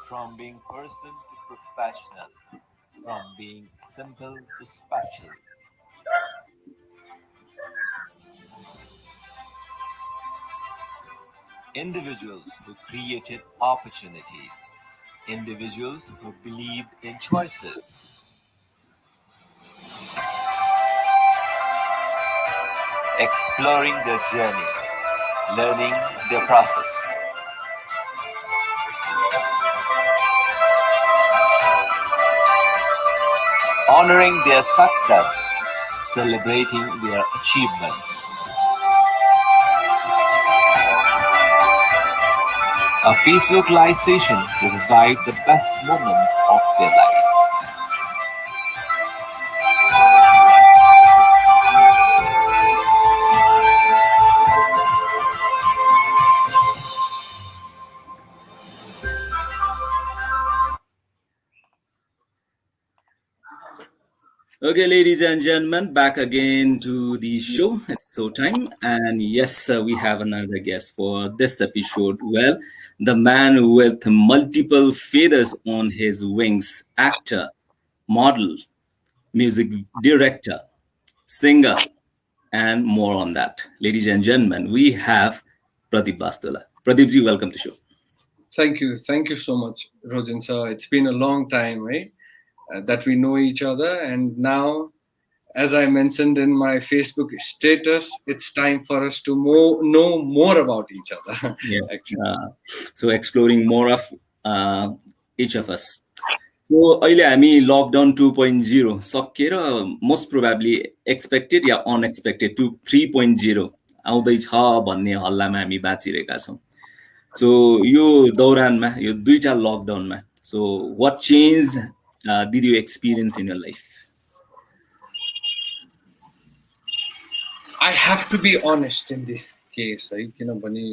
from being person to professional, from being simple to special. Individuals who created opportunities, individuals who believed in choices, exploring their journey, learning their process, honoring their success, celebrating their achievements. A Facebook Live session to revive the best moments of their life. Okay, ladies and gentlemen, back again to the show. It's so time, and yes, we have another guest for this episode. Well, the man with multiple feathers on his wings, actor, model, music director, singer, and more on that. Ladies and gentlemen, we have Pradeep Bastola. Pradeep ji, welcome to the show. Thank you so much, Rojin sir. It's been a long time, right? That we know each other, and now, as I mentioned in my Facebook status, it's time for us to know more about each other. Yes. So exploring more of each of us. So अहिले हामी lockdown 2.0 सकेर most probably expected या unexpected 3.0 आउँदैछ भन्ने हल्लामा हामी बाँचिरहेका छौँ. So यो दौरानमा यो दुईटा लकडाउनमा so what change did you experience in your life? I have to be honest in this case, है किनभने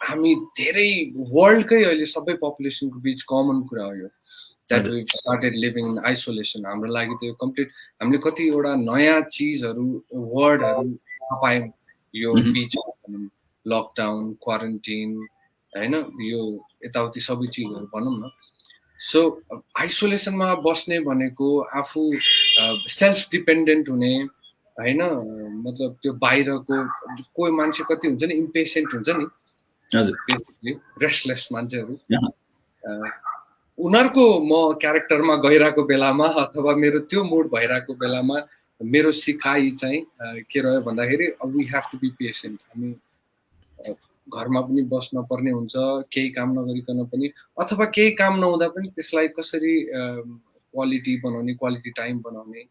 हामी धेरै वर्ल्डकै अहिले सबै पपुलेसनको बीच कमन कुरा हो यो that we've started living in isolation. हाम्रो लागि त यो कम्प्लिट हामीले कतिवटा नयाँ चिजहरू वर्डहरू पायौँ यो बीचमा लकडाउन क्वारेन्टाइन हैन यो यताउति सबै चिजहरू भनौँ न. सो आइसोलेसनमा बस्ने भनेको आफू सेल्फ डिपेन्डेन्ट हुने हैन मतलब त्यो बाहिरको कोही मान्छे कति हुन्छ नि इम्पेसेन्ट हुन्छ नि हजुर बेसिकली रेस्टलेस मान्छेहरू उनीहरूको म क्यारेक्टरमा गइरहेको बेलामा अथवा मेरो त्यो मुड भइरहेको बेलामा मेरो सिकाइ चाहिँ के रह्यो भन्दाखेरि we have to be patient. हामी घरमा पनि बस्न पर्ने हुन्छ केही काम नगरिकन पनि अथवा केही काम नहुँदा पनि त्यसलाई कसरी क्वालिटी बनाउने क्वालिटी टाइम बनाउने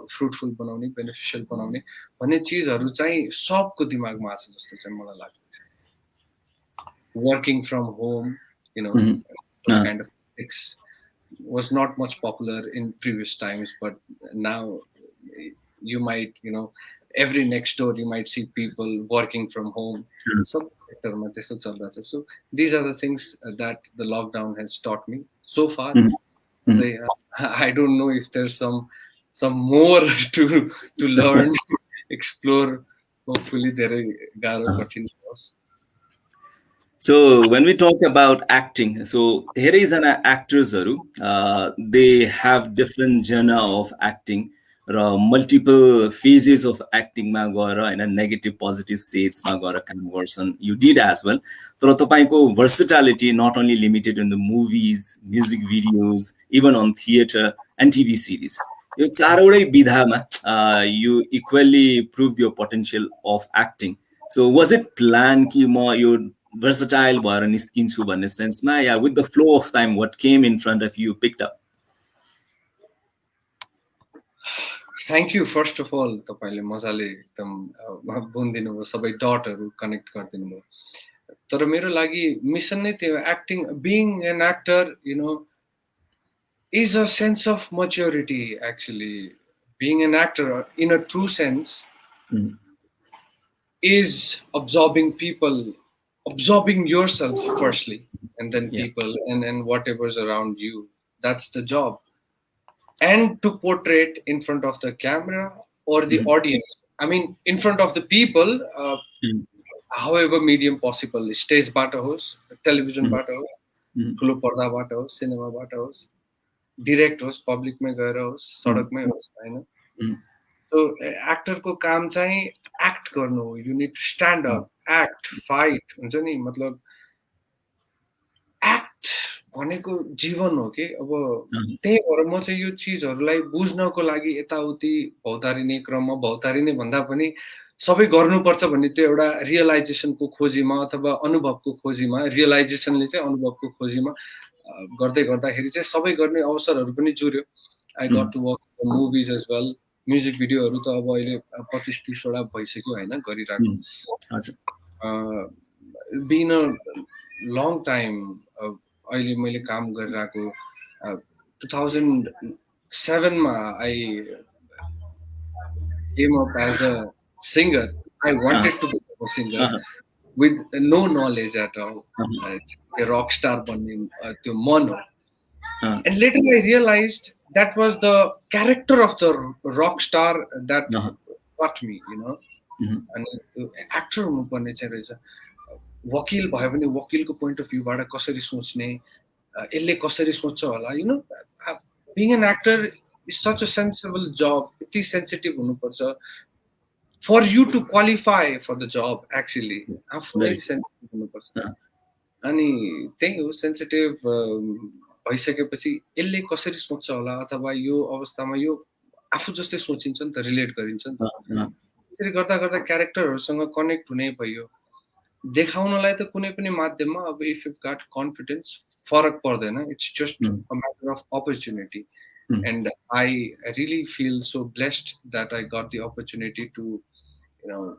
फ्रुटफुल बनाउने बेनिफिशियल बनाउने भन्ने चिजहरू चाहिँ सबको दिमागमा आछ जस्तो चाहिँ मलाई लाग्छ. Working from home you know kind of things was not much popular in previous times, but now you might, every next door you might see people working from home. So these are the things that the lockdown has taught me so far. So, I don't know if there's some more to learn, explore. Hopefully there is. So when we talk about acting, so here is an actors they have different genre of acting, multiple phases of acting ma gaera हैन negative positive states ma gaera conversion you did as well. तर तपाईको versatility not only limited in the movies, music videos, even on theater and TV series. यो चारवटै विधामा you equally proved your potential of acting. So was it planned कि म यो versatile भएर निस्किन्छु भन्ने सेन्समा या with the flow of time what came in front of you picked up? Thank you first of all. तपाईले मजाले एकदम बोन्दिनु भयो सबै डटहरु कनेक्ट गर्दिनु भयो. तर मेरो लागि मिशन नै त्यो acting, being an actor, is a sense of maturity actually. Being an actor in a true sense is absorbing people, absorbing yourself firstly, and then people and whatever's around you. That's the job. And to portray it in front of the camera or the audience. I mean, in front of the people, however medium possible. Stage bata host, television bata host, ठुलो पर्दाबाट होस् सिनेमाबाट होस् direct होस् पब्लिकमै गएर होस् सडकमै होस् हैन so एक्टरको काम चाहिँ एक्ट गर्नु हो you need to stand up act fight हुन्छ नि मतलब एक्ट भनेको जीवन हो कि अब त्यही भएर म चाहिँ यो चिजहरूलाई बुझ्नको लागि यताउति भौतारिने क्रममा भौतारिने भन्दा पनि सबै गर्नुपर्छ भन्ने त्यो एउटा रियलाइजेसनको खोजीमा अथवा अनुभवको खोजीमा रियलाइजेसनले चाहिँ अनुभवको खोजीमा गर्दै गर्दाखेरि चाहिँ सबै गर्ने अवसरहरू पनि जुर्यो I got to work movies as well music भिडियोहरू त अब अहिले 25-30 वटा भइसक्यो हैन गरिरहेको बिन अ लङ टाइम अहिले मैले काम गरिरहेको 2007 मा I came up as a singer. I wanted to become a singer with no knowledge at all. A rock star bunny, to mono. And later I realized that was the character of the rock star that got me, you know. And actor हुनुपर्ने चाहिँ रहेछ वकिल भयो भने वकिलको point of भ्यूबाट कसरी सोच्ने यसले कसरी सोच्छ होला you know being an actor is such a sensible job. It is sensitive हुनुपर्छ for you to qualify for the job actually. आफूलाई sensitive हुनुपर्छ अनि त्यही हो sensitive भइसकेपछि यसले कसरी सोच्छ होला अथवा यो अवस्थामा यो आफू जस्तै सोचिन्छ नि त रिलेट गरिन्छ नि त त्यसरी गर्दा गर्दा क्यारेक्टरहरुसँग कनेक्ट हुने भयो देखाउनलाई त कुनै पनि माध्यममा अब इफ यु गट कन्फिडेन्स फरक पर्दैन it's just a matter of opportunity and I really feel so blessed that I got the opportunity to you know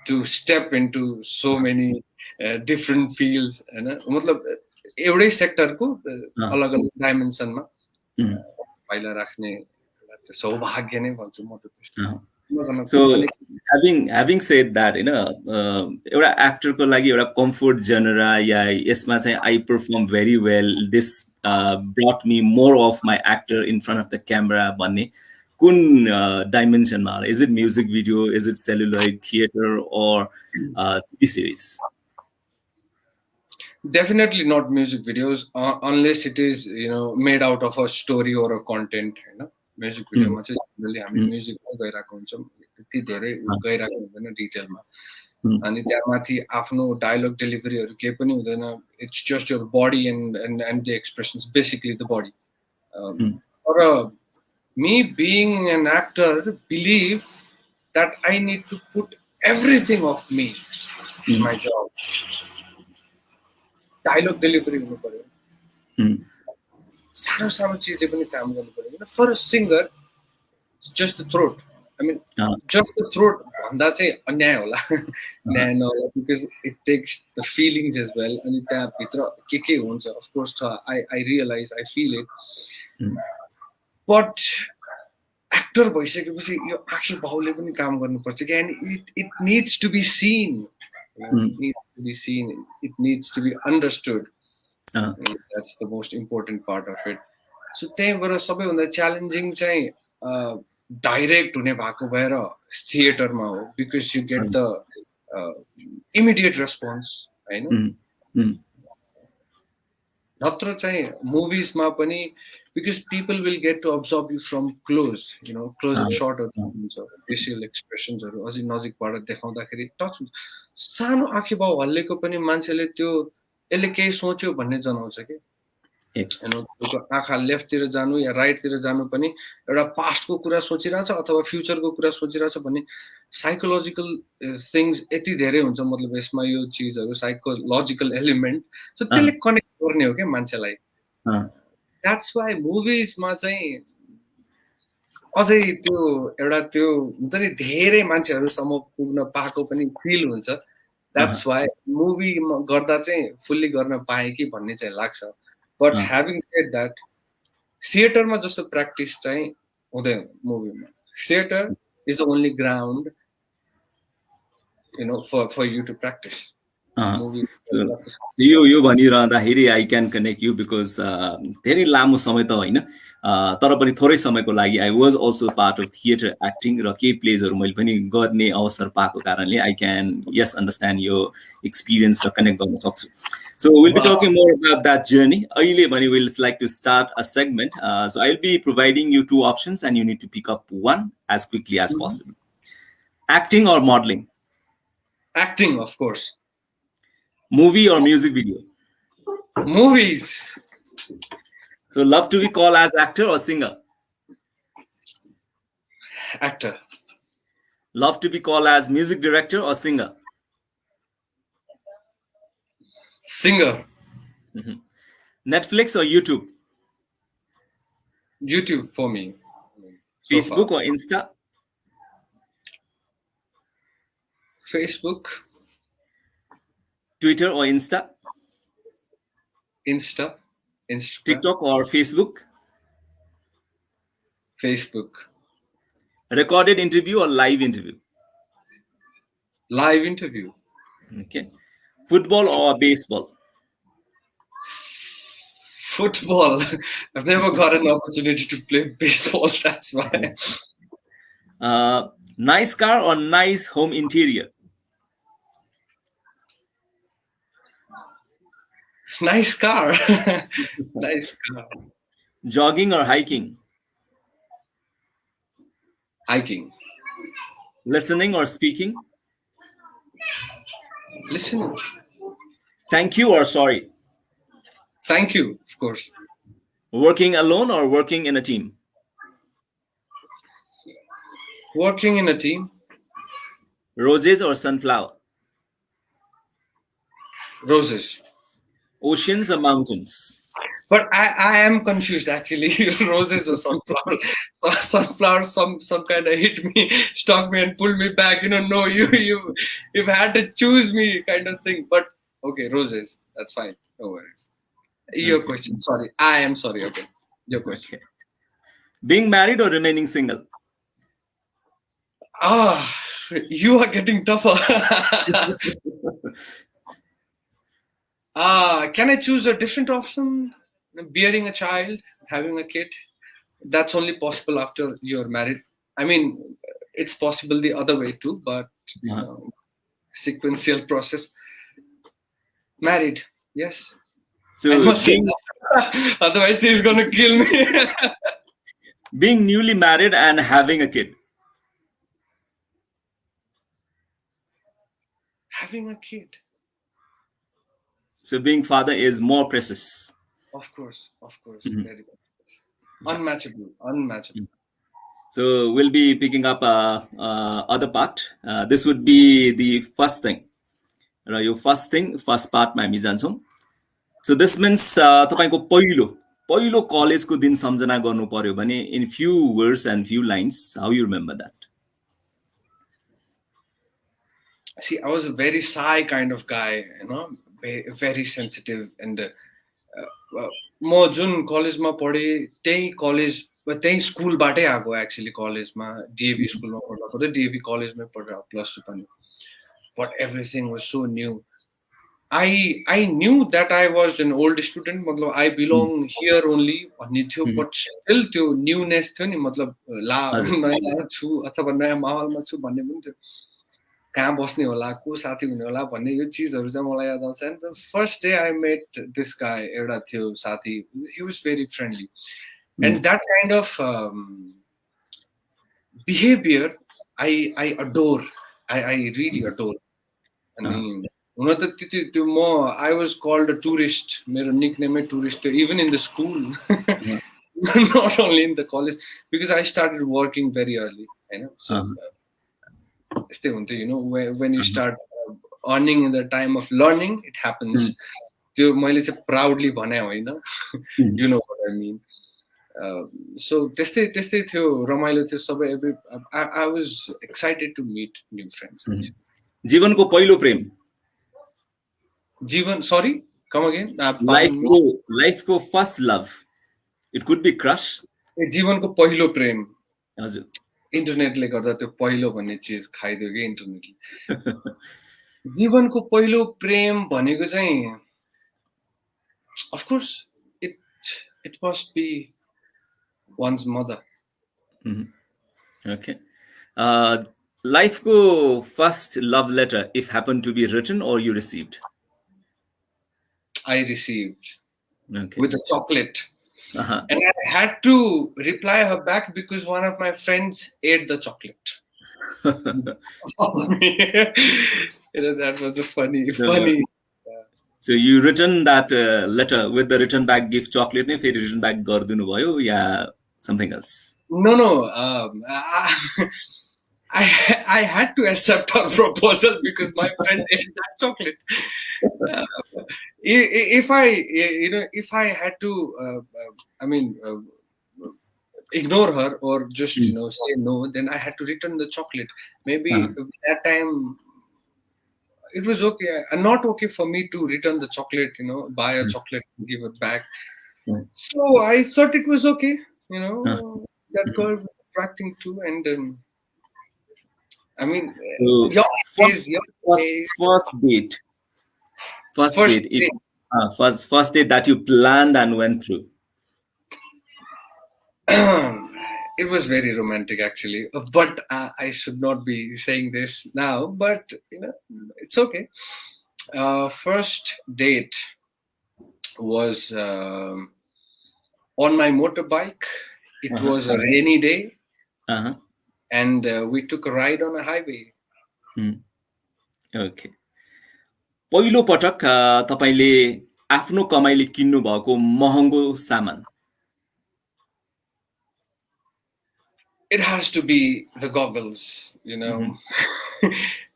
to step into so many different fields and मतलब एउटै सेक्टरको अलग-अलग डाइमेन्सनमा पाइला राख्ने सौभाग्य नै भन्छु म त त्यसलाई So having said that एउटा एक्टरको लागि एउटा कम्फर्ट जनरा या यसमा चाहिँ I perform very well this brought me more of my actor in front of the camera भन्ने कुन डाइमेन्सनमा होला is it music video is it celluloid theater or TV series definitely not music videos unless it is made out of a story or a content music भिडियोमा चाहिँ generally हामी म्युजिकमा गइरहेको हुन्छौँ त्यति धेरै गइरहेको हुँदैन डिटेलमा अनि त्यहाँमाथि आफ्नो डायलग डेलिभरीहरू केही पनि हुँदैन it's just your body and the expressions basically the body तर me being an actor believe that I need to put everything of me in my job dialogue delivery हुनु पर्यो सानो सानो चिजले पनि काम गर्नु पर्यो for a singer just the throat I mean just the throat भन्दा चाहिँ अन्याय होला न्याय नहोला because it takes the feelings as well अनि त्यहाँभित्र के हुन्छ अफकोर्स छ I realise I feel it but actor भइसकेपछि यो आँखी बाउले पनि काम गर्नुपर्छ कि and it needs to be seen it needs to be understood that's the most important part of it so त्यहीबाट सबैभन्दा च्यालेन्जिङ चाहिँ डाइरेक्ट हुने भएको भएर थिएटरमा हो because you get the immediate response हैन नत्र चाहिँ मुभिजमा पनि because people will get to observe you from close close up सर्टहरू हुन्छ फेसियल एक्सप्रेसन्सहरू अझै नजिकबाट देखाउँदाखेरि टच हुन्छ सानो आँखी बाउ हल्लेको पनि मान्छेले त्यो यसले केही सोच्यो भन्ने जनाउँछ कि आँखा लेफ्टतिर जानु या राइटतिर जानु पनि एउटा पास्टको कुरा सोचिरहेछ अथवा फ्युचरको कुरा सोचिरहेछ भन्ने साइकोलोजिकल थिङ्स यति धेरै हुन्छ मतलब यसमा यो चिजहरू साइकोलोजिकल एलिमेन्ट सो त्यसले कनेक्ट गर्ने हो क्या मान्छेलाई द्याट्स वाइ मुभिजमा चाहिँ अझै त्यो एउटा त्यो हुन्छ नि धेरै मान्छेहरूसम्म पुग्न पाएको पनि फिल हुन्छ That's why movie गर्दा चाहिँ फुल्ली गर्न पाए कि भन्ने चाहिँ लाग्छ बट ह्याभिङ सेड द्याट थिएटरमा जस्तो प्र्याक्टिस चाहिँ हुँदैन मुभीमा theatre is the only ground for you to practice movie यो भनिरहँदाखेरि I can connect you because धेरै लामो समय त होइन तर पनि थोरै समयको लागि I was also part of theatre acting र केही प्लेजहरू मैले पनि गर्ने अवसर पाएको कारणले आई क्यान यस अन्डरस्ट्यान्ड यो एक्सपिरियन्स र कनेक्ट गर्न सक्छु so will be talking more about that journey अहिले भने will like to start a segment so I will be providing you 2 options and you need to pick up one as quickly as possible. Acting or modeling? Acting, of course. Movie or music video? Movies. So love to be called as actor or singer? Actor. Love to be called as music director or singer? Singer. Netflix or YouTube? YouTube for me. Facebook or Insta? Facebook. Twitter or Insta? Insta. Instagram. TikTok or Facebook? Facebook. Recorded interview or live interview? Live interview. Okay. Football or baseball? Football. I've never got an opportunity to play baseball, that's why. Nice car or nice home interior? Nice car. Nice car. Jogging or hiking? Hiking. Listening or speaking? Listening. Thank you or sorry? Thank you, of course. Working alone or working in a team? Working in a team. Roses or sunflower? Roses. Oceans or mountains? But I am confused actually. Roses or sunflower. Sunflower some kind of hit me, stuck me and pulled me back. No, you've had to choose me kind of thing. But okay, roses. That's fine. No worries. Your question. Sorry. I am sorry. Okay. Your question. Okay. Being married or remaining single? You are getting tougher. Can I choose a different option? Bearing a child, having a kid. That's only possible after you're married. I mean, it's possible the other way too, but sequential process. Married, yes. So otherwise he's gonna kill me. Being newly married and having a kid? Having a kid. So being father is more precious. Of course. Very precious. Unmatchable. So we'll be picking up other part. This would be the first thing. Your first part मा हामी जान्छौँ. So this means तपाईको पहिलो कलेजको दिन सम्झना गर्नु पर्यो भने in few words and few lines, how you remember that? See, I was a very shy kind of guy, very sensitive, and म जुन कलेजमा पढे त्यही स्कुलबाटै आएको एक्चुअली कलेजमा डिएभी स्कुलमा पढ्दा पढ्दै डिएभी कलेजमै पढेर +2 पनि. But everything was so new. I knew that I was an old student, मतलब I belong here only भन्ने थियो, but still त्यो newness थियो नि, मतलब नयाँ छु अथवा नयाँ माहौलमा छु भन्ने पनि थियो. कहाँ बस्ने होला, को साथी हुने होला भन्ने यो चीजहरु चाहिँ मलाई याद आउँछ. And the first day I met this guy, एउटा थियो साथी, he was very friendly. And that kind of behavior I adore. I really adore. I mean, I was called a tourist. My nickname is tourist, even in the school, not only in the college, because I started working very early. So, when you start earning in the time of learning, it happens. मैले चाहिँ proudly भने होइन, you know what I mean. So त्यस्तै थियो, रमाइलो थियो सबै. I was excited to meet new friends. जीवनको पहिलो प्रेम. Sorry, come again. Life ko first love. It could be crush. जीवनको पहिलो प्रेम. हजुर. इन्टरनेटले गर्दा त्यो पहिलो भन्ने चीज खाइदियो के इन्टरनेटले. जीवनको पहिलो प्रेम भनेको चाहिँ of course it must be one's mother. Okay. Life ko first love letter, if happened to be written or you received? I received Okay. with a chocolate. Uh-huh. And I had to reply her back because one of my friends ate the chocolate. That was a funny. So you written that letter with the written back gift chocolate ne फेरि written back गरिदिनु भयो या something else? No. I had to accept her proposal because my friend ate that chocolate. If I had to, ignore her or just say no, then I had to return the chocolate. Maybe that time it was okay, and not okay for me to return the chocolate. Buy a chocolate and give it back. So I thought it was okay. That girl was attracting too, and first date. First date that you planned and went through. It was very romantic, actually, but I should not be saying this now. But it's okay. First date was on my motorbike. It was a rainy day, and we took a ride on a highway. Okay. पहिलो पटक तपाईले आफ्नो कमाइले किन्नु भएको महँगो सामान? It has to be the goggles,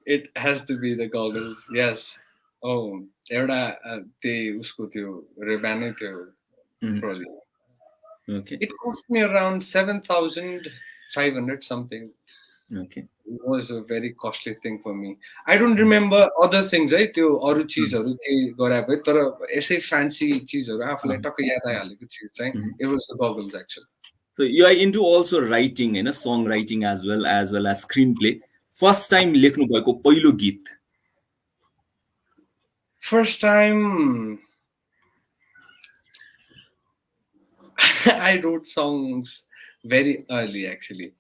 It has to be the goggles. Yes. Oh, एउटा उसको त्यो Ray-Ban थियो probably. Okay. It cost me around 7,500 something. Okay. It was a very costly thing for me. I don't remember other things, है त्यो अरु चीजहरु के गरे भए तर यसै fancy चीजहरु आफुलाई टक्क याद आइहालेको चीज चाहिँ it was the goggles actually. So you are into also writing, songwriting as well as screenplay. First time लेख्नु भएको पहिलो गीत? First time I wrote songs very early actually.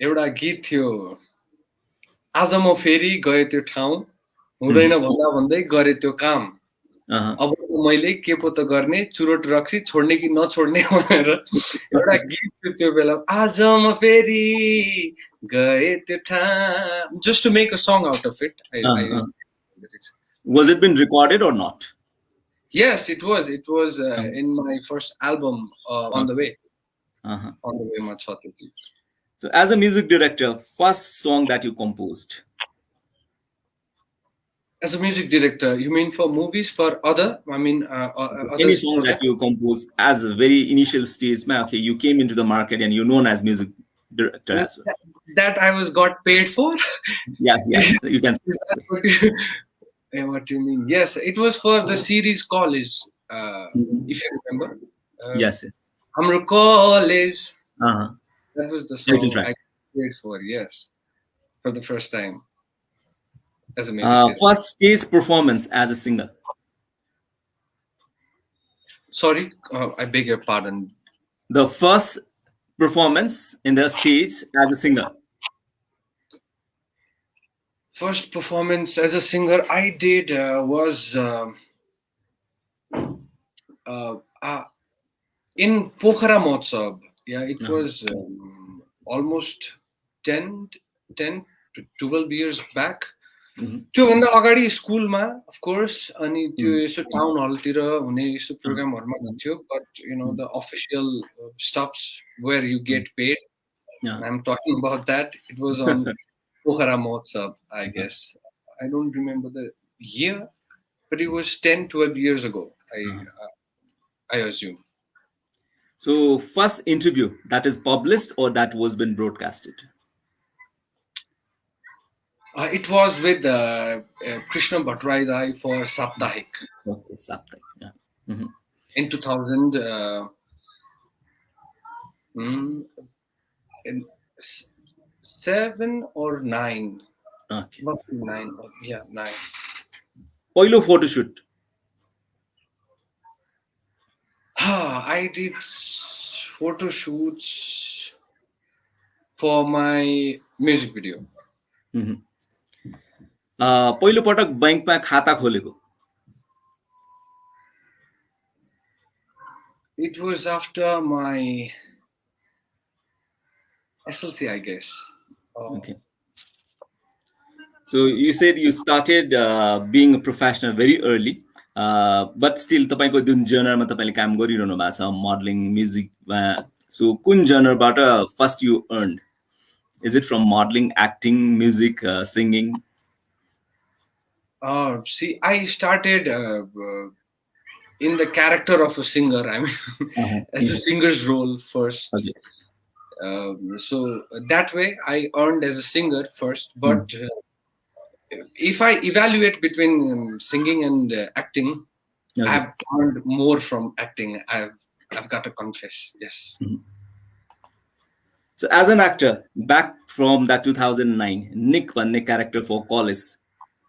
एउटा गीत थियो, आज म फेरि गए त्यो ठाउँ, हुँदैन भन्दा भन्दै गरे त्यो काम, अब त मैले के पो त गर्ने, चुरोट रक्सी छोड्ने कि नछोड्ने भनेर एउटा गीत थियो त्यो बेला, आज म फेरि गए त्यो ठाउँ, just to make a song out of it. Was it been recorded or not? Yes, it was in my first album, On the Way. On the Way ma cha त्यो गीत. So as a music director, first song that you composed? As a music director, you mean for movies, for other? Any song that you composed as a very initial stage, okay, you came into the market and you're known as music director as well. That I got paid for? Yes, you can say. What do you mean? Yes, it was for the series College, if you remember. Yes. Hamro College. That was the song I paid for, yes, for the first time as a music director. First stage performance as a singer? Sorry, I beg your pardon. The first performance in the stage as a singer? First performance as a singer I did was in Pokhara Mahotsav. Yeah, it was almost 10 to 12 years back. त्यो भन्दा अगाडि स्कुलमा of course, अनि त्यो यसो town हलतिर हुने यसो प्रोग्रामहरुमा हुन्थ्यो, but the official stops where you get paid, I'm talking about that. It was on Pokhara Mahotsav, I guess. I don't remember the year, but it was 10-12 years ago, I assume. So first interview that is published or that was been broadcasted? It was with Krishna Bhattrai for Saptahik. Okay, Saptahik. Yeah. In 2000. In 7 or 9. Okay. Must be 9. Yeah, 9. पहिलो photoshoot I did photo shoots for my music video. पहिलो पटक बैंकमा खाता खोलेको It was after my SLC, I guess. Okay. So you said you started being a professional very early, but still तपाईको जुन जनरमा तपाईले काम गरिरहनु भएको छ मोडलिङ म्युजिकमा सो कुन जनरबाट first you earn Is it from modeling, acting, music, singing? See, I started in the character of a singer. I mean, as a singer's role first. So that way, I earned as a singer first. But if I evaluate between singing and acting, I've earned more from acting. I've got to confess, yes. So as an actor, back from that 2009, Nick भन्ने character for college,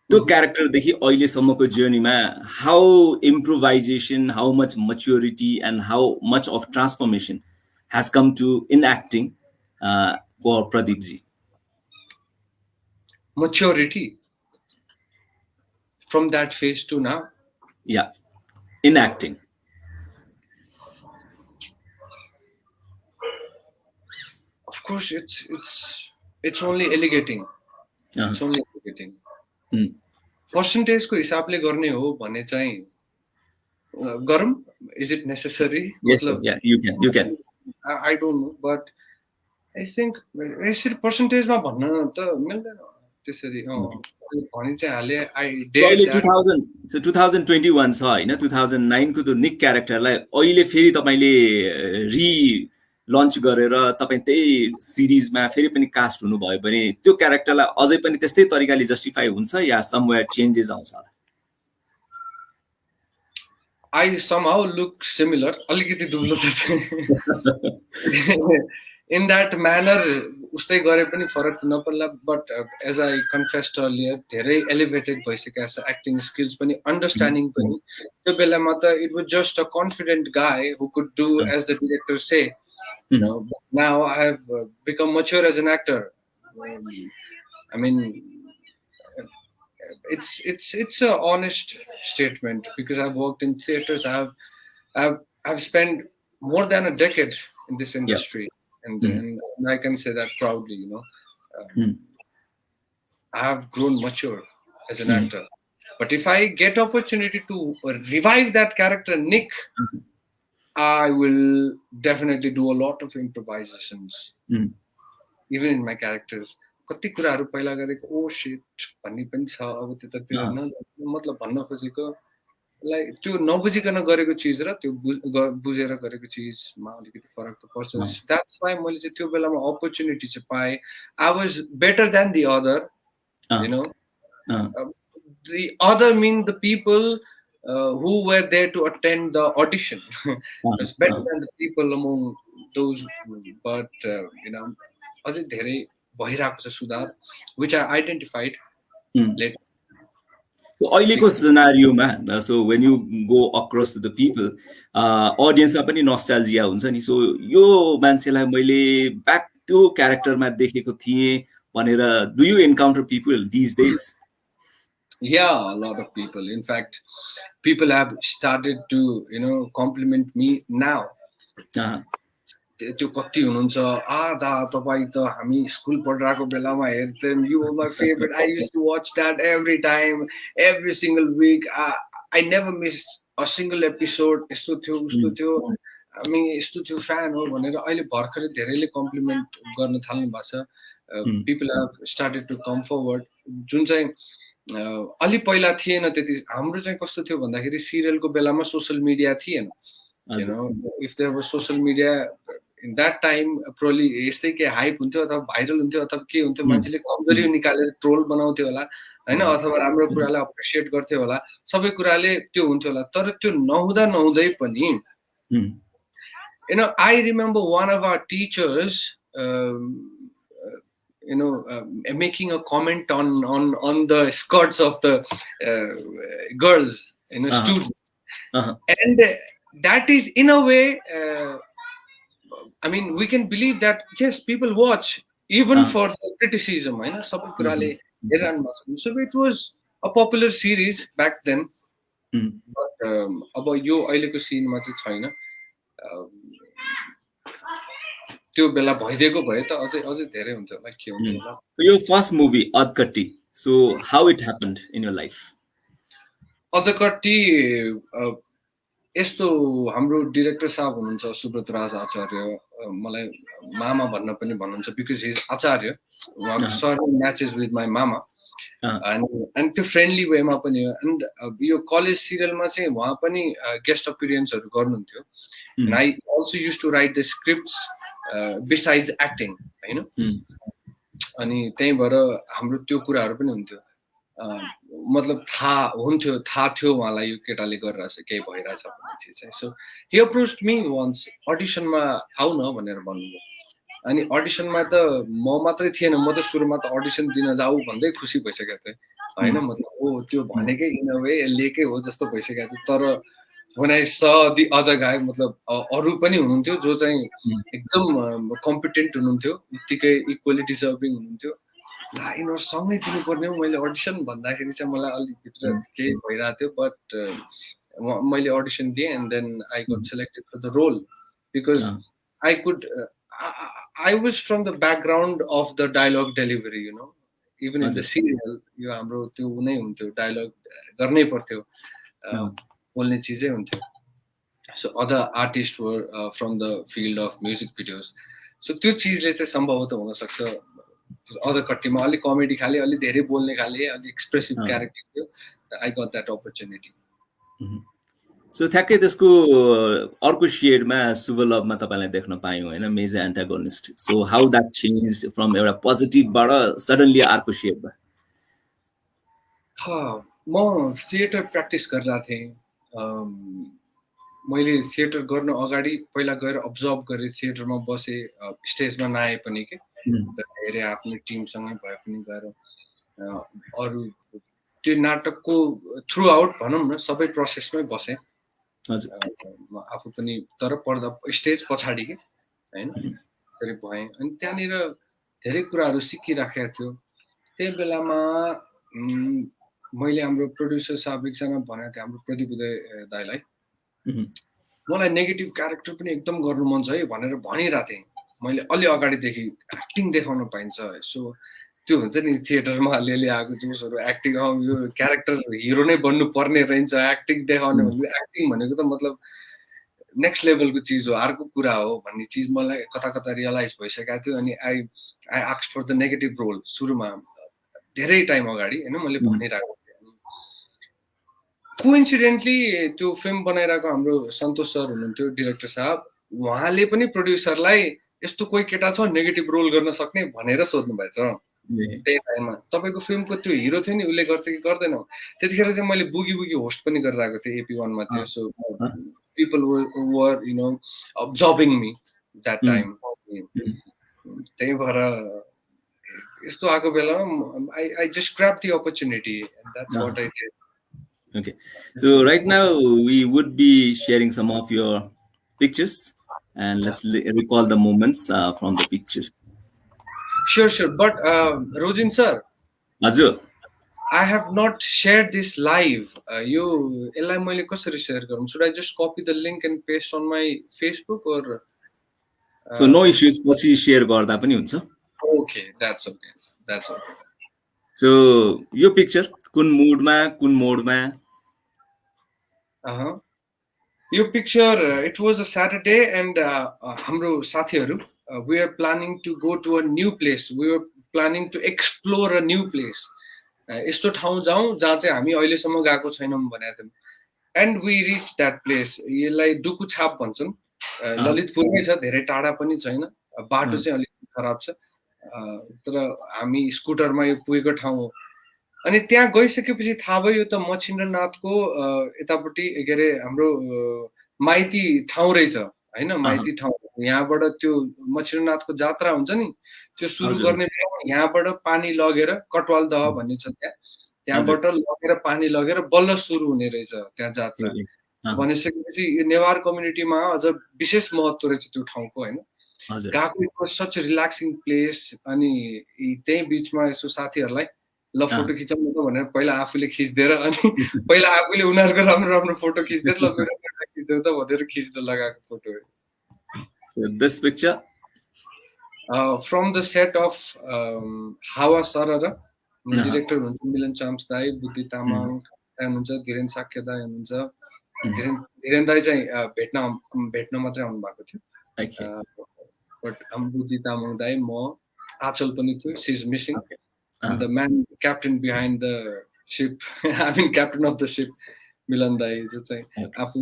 त्यो character देखि अहिलेसम्मको journey-मा how improvisation, how much maturity and how much of transformation has come to in acting for Pradeep ji? Maturity from that phase to now? Yeah, in acting. Of course, it's only elevating. It's only elevating. Percentage को हिसाबले गर्ने हो भने चाहिँ गरम, is it necessary? Yes, yeah, you can. I don't know, but I think यसरी percentage मा भन्न त मिल्दैन त्यसरी भनि चाहिँ हाले I did that. So 2021 छ हैन 2009 को त्यो निक क्यारेक्टरलाई अहिले फेरि तपाईले लन्च गरेर तपाई त्यही सिरिजमा फेरि पनि कास्ट हुनु भयो भने त्यो क्यारेक्टरलाई अझै पनि त्यस्तै तरिकाले जस्टिफाई हुन्छ या समवेयर चेन्जेस आउँछ होला I somehow look similar अलिकति दुब्लो त in that manner उस्तै गरे पनि फरक नपर्ला but as I confessed earlier धेरै elevated भइसकेको छ acting skills पनि understanding पनि त्यो बेलामा त it was just a confident guy who could do as the director say. You know, now I have become mature as an actor. I mean, it's a honest statement because I've worked in theaters. I've spent more than a decade in this industry, and I can say that proudly. You know, I have grown mature as an actor. But if I get opportunity to revive that character, Nick. I will definitely do a lot of improvisations, even in my characters. कति कुराहरु पहिला गरेको oh shit भन्ने पनि छ अब त्यतातिर हैन मतलब भन्न खोजेको लाइक त्यो नबुझिकन गरेको चीज र त्यो बुझेर गरेको चीजमा अलिकति फरक त पर्छ that's why मैले चाहिँ त्यो बेलामा अपर्चुनिटी चाहिँ पाए I was better than the other you know the other mean the people who were there to attend the audition. It's better than the people among those, but you know, अझै धेरै भइरहेको छ सुधार, which I identified later. So अहिलेको सिनारियोमा so when you go across to the people, audience मा पनि nostalgia हुन्छ नि. So यो मान्छेलाई मैले back त्यो क्यारेक्टरमा देखेको थिएँ भनेर do you encounter people these days? Yeah, a lot of people. In fact, people have started to, you know, compliment me now. त्यो कति हुनुहुन्छ दा तपाई त हामी स्कुल पढिरहेको बेलामा हेर्थ्यौं you were my favorite. I used to watch that every time, every single week. I never missed a single episode. यस्तो थियो उस्तो थियो हामी यस्तो थियो फ्यान हो भनेर अहिले भर्खरै धेरैले कम्प्लिमेन्ट गर्न थाल्नु भएको छ. People have started to come forward. जुन चाहिँ अलि पहिला थिएन त्यति हाम्रो चाहिँ कस्तो थियो भन्दाखेरि सिरियलको बेलामा सोशल मिडिया थिएन. You know, if there was social media in that time, probably यस्तै के हाइप हुन्थ्यो अथवा भाइरल हुन्थ्यो अथवा के हुन्थ्यो मान्छेले कमजोरी निकालेर ट्रोल बनाउँथ्यो होला हैन अथवा राम्रो कुरालाई अप्रिशिएट गर्थ्यो होला सबै कुराले त्यो हुन्थ्यो होला तर त्यो नहुँदै पनि you know I remember one of our teachers making a comment on the skirts of the girls, students. And that is in a way, I mean, we can believe that yes, people watch even for the criticism, sabai kurale herirahnu भएको छ. So it was a popular series back then. But अब यो अहिलेको cinema चाहिँ छैन. त्यो बेला भइदिएको भए त अझै धेरै हुन्थ्यो होला, के हुन्थ्यो होला. So your first movie Adhakatti, so how it happened in your life? Adhakatti यस्तो हाम्रो डिरेक्टर साहब हुनुहुन्छ सुब्रत राज आचार्य, मलाई मामा भन्न पनि भन्नुहुन्छ बिकज हि इज आचार्य. उहाँको सरनेम म्याचेस विथ माई मामा. अनि त्यो फ्रेन्डली वेमा पनि हो. एन्ड यो कलेज सिरियलमा चाहिँ उहाँ पनि गेस्ट अपिरियन्सहरू गर्नुहुन्थ्यो. And I also use to write the scripts besides acting, होइन. अनि त्यही भएर हाम्रो त्यो कुराहरू पनि हुन्थ्यो. मतलब थाहा थियो उहाँलाई यो केटाले गरिरहेछ, केही भइरहेछ भन्ने चिज चाहिँ. So he approached me once, अडिसनमा आउ न भनेर भन्नुभयो. अनि अडिसनमा त म मात्रै थिएन, म त सुरुमा त अडिसन दिन जाऊ भन्दै खुसी भइसकेको थिएँ, होइन. मतलब त्यो भनेकै इन अ वे लिएकै हो जस्तो भइसकेको थियो. तर when I saw the other guy, मतलब अरू पनि हुनुहुन्थ्यो जो चाहिँ एकदम कम्पिटेन्ट हुनुहुन्थ्यो, उत्तिकै इक्वली डिजर्भिङ हुनुहुन्थ्यो. ला यिनीहरू सँगै दिनुपर्ने हो. मैले अडिसन भन्दाखेरि चाहिँ मलाई अलिक भित्र केही भइरहेको थियो. बट मैले अडिसन दिएँ and then I got selected for the role because I was from the background of the dialogue delivery, even in the serial. यो हाम्रो त्यो नै हुन्थ्यो, डायलग गर्नै पर्थ्यो, बोल्ने चिजै हुन्थ्यो. So other artists were from the field of music videos. So त्यो चिजले चाहिँ सम्भवतः हुन सक्छ. अदकट्टीमा अलि कमेडी खाले, अलि धेरै बोल्ने खाले, अलि एक्सप्रेसिभ क्यारेक्टर थियो. I got that opportunity. So ठ्याक्कै त्यसको अर्को शेडमा शुभ लभमा तपाईलाई देख्न पायौं, हैन, major एन्टागोनिस्ट. So how that changed from एउटा पोजिटिभबाट सडनली अर्को शेडमा? म थिएटर प्र्याक्टिस गरिरहेको थिएँ. मैले थिएटर गर्न अगाडि पहिला गएर अब्जर्भ गरेँ, थिएटरमा बसेँ, स्टेजमा नआए पनि के हेरे आफ्नो टिमसँगै भए पनि गएर अरू त्यो नाटकको थ्रु आउट भनौँ न सबै प्रोसेसमै बसेँ. आफू पनि तर पर्दा स्टेज पछाडि के हैन त्यसरी भएँ. अनि त्यहाँनिर धेरै कुराहरू सिकिराखेको थियो. त्यही बेलामा मैले हाम्रो प्रोड्युसर साहब एकजना भनेको थिएँ, हाम्रो प्रदीप उदय दाइलाई, मलाई नेगेटिभ क्यारेक्टर पनि एकदम गर्नु मन छ है भनेर भनिरहेको थिएँ. मैले अलि अगाडिदेखि एक्टिङ देखाउन पाइन्छ, यसो त्यो हुन्छ नि थिएटरमा अलिअलि आएको जोसहरू, एक्टिङ यो क्यारेक्टर हिरो नै बन्नु पर्ने रहेछ, एक्टिङ देखाउने भने एक्टिङ भनेको त मतलब नेक्स्ट लेभलको चिज हो, अर्को कुरा हो भन्ने चिज मलाई कता कता रियलाइज भइसकेको थियो. अनि I asked for the negative role सुरुमा धेरै टाइम अगाडि, हैन, मैले भनिरहेको थिएँ. कोइन्सिडेन्टली त्यो फिल्म बनाइरहेको हाम्रो सन्तोष सर हुनुहुन्थ्यो, डिरेक्टर साहब, उहाँले पनि प्रोड्युसरलाई यस्तो कोही केटा छ नेगेटिभ रोल गर्न सक्ने भनेर सोध्नु भएछ. त्यही टाइममा तपाईको फिल्मको त्यो हिरो थियो नि, उसले गर्छ कि गर्दैन. त्यतिखेर चाहिँ मैले बुगी बुगी होस्ट पनि गरिरहेको थिएँ AP1 मा थियो. So people were observing me that time. त्यही भएर यस्तो आएको बेलामा I just grabbed the opportunity and that's what I did. Okay, so right now we would be sharing some of your pictures and let's recall the moments from the pictures. Sure. But Rojin sir, Azur, I have not shared this live. You, यसलाई मैले कसरी share गरौँ? Should I just copy the link and paste on my Facebook or? So no issues. पछि share गर्दा पनि हुन्छ. Okay, that's okay. So your picture, कुन moodमा, कुन modeमा? Your picture, it was a Saturday and हाम्रो साथीहरु, we are planning to go to a new place. We were planning to explore a new place. यस्तो ठाउँ जाउँ जहाँ चाहिँ हामी अहिलेसम्म गएको छैनौं भनेको थियौं. And we reached that place. यसलाई डुकु छाप भन्छन्. ललितपुरमै छ, धेरै टाढा पनि छैन. बाटो चाहिँ अलि खराब छ. तर हामी स्कुटरमा यो पुगेको ठाउँ हो. अनि त्यहाँ गइसकेपछि थाहा भयो यो त मछिन्द्रनाथको यतापट्टि के अरे हाम्रो माइती ठाउँ रहेछ. हैन माइती ठाउँ यहाँबाट त्यो मछिरनाथको जात्रा हुन्छ नि त्यो सुरु गर्ने बेलामा यहाँबाट पानी लगेर कटवाल दह भन्ने छ त्यहाँबाट लगेर पानी लगेर बल्ल सुरु हुने रहेछ त्यहाँ जात्रा भनिसकेपछि यो नेवार कम्युनिटीमा अझ विशेष महत्त्व रहेछ त्यो ठाउँको हैन गएको सच रिल्याक्सिङ प्लेस अनि त्यही बीचमा यसो साथीहरुलाई ल फोटो खिचाउनु त भनेर पहिला आफूले खिच्दिएर अनि पहिला आफूले उनीहरुको राम्रो राम्रो फोटो खिच्दिएर ल मेरो फोटो खिच्दियो त भनेर खिच्न लगाएको फोटो हो So this picture from the set of Hawa Sarara director हुन्छ मिलन चाम्स दाइ बुद्धि तामाङ हुनुहुन्छ धीरेन शाक्य दाइ हुनुहुन्छ धीरेन दाइ चाहिँ भेट्न मात्रै आउनु भएको थियो बट बुद्धि तामाङ दाइ म आचल पनि थियो she is missing the man captain behind the ship I mean captain of the ship मिलन दाइ जो चाहिँ आफू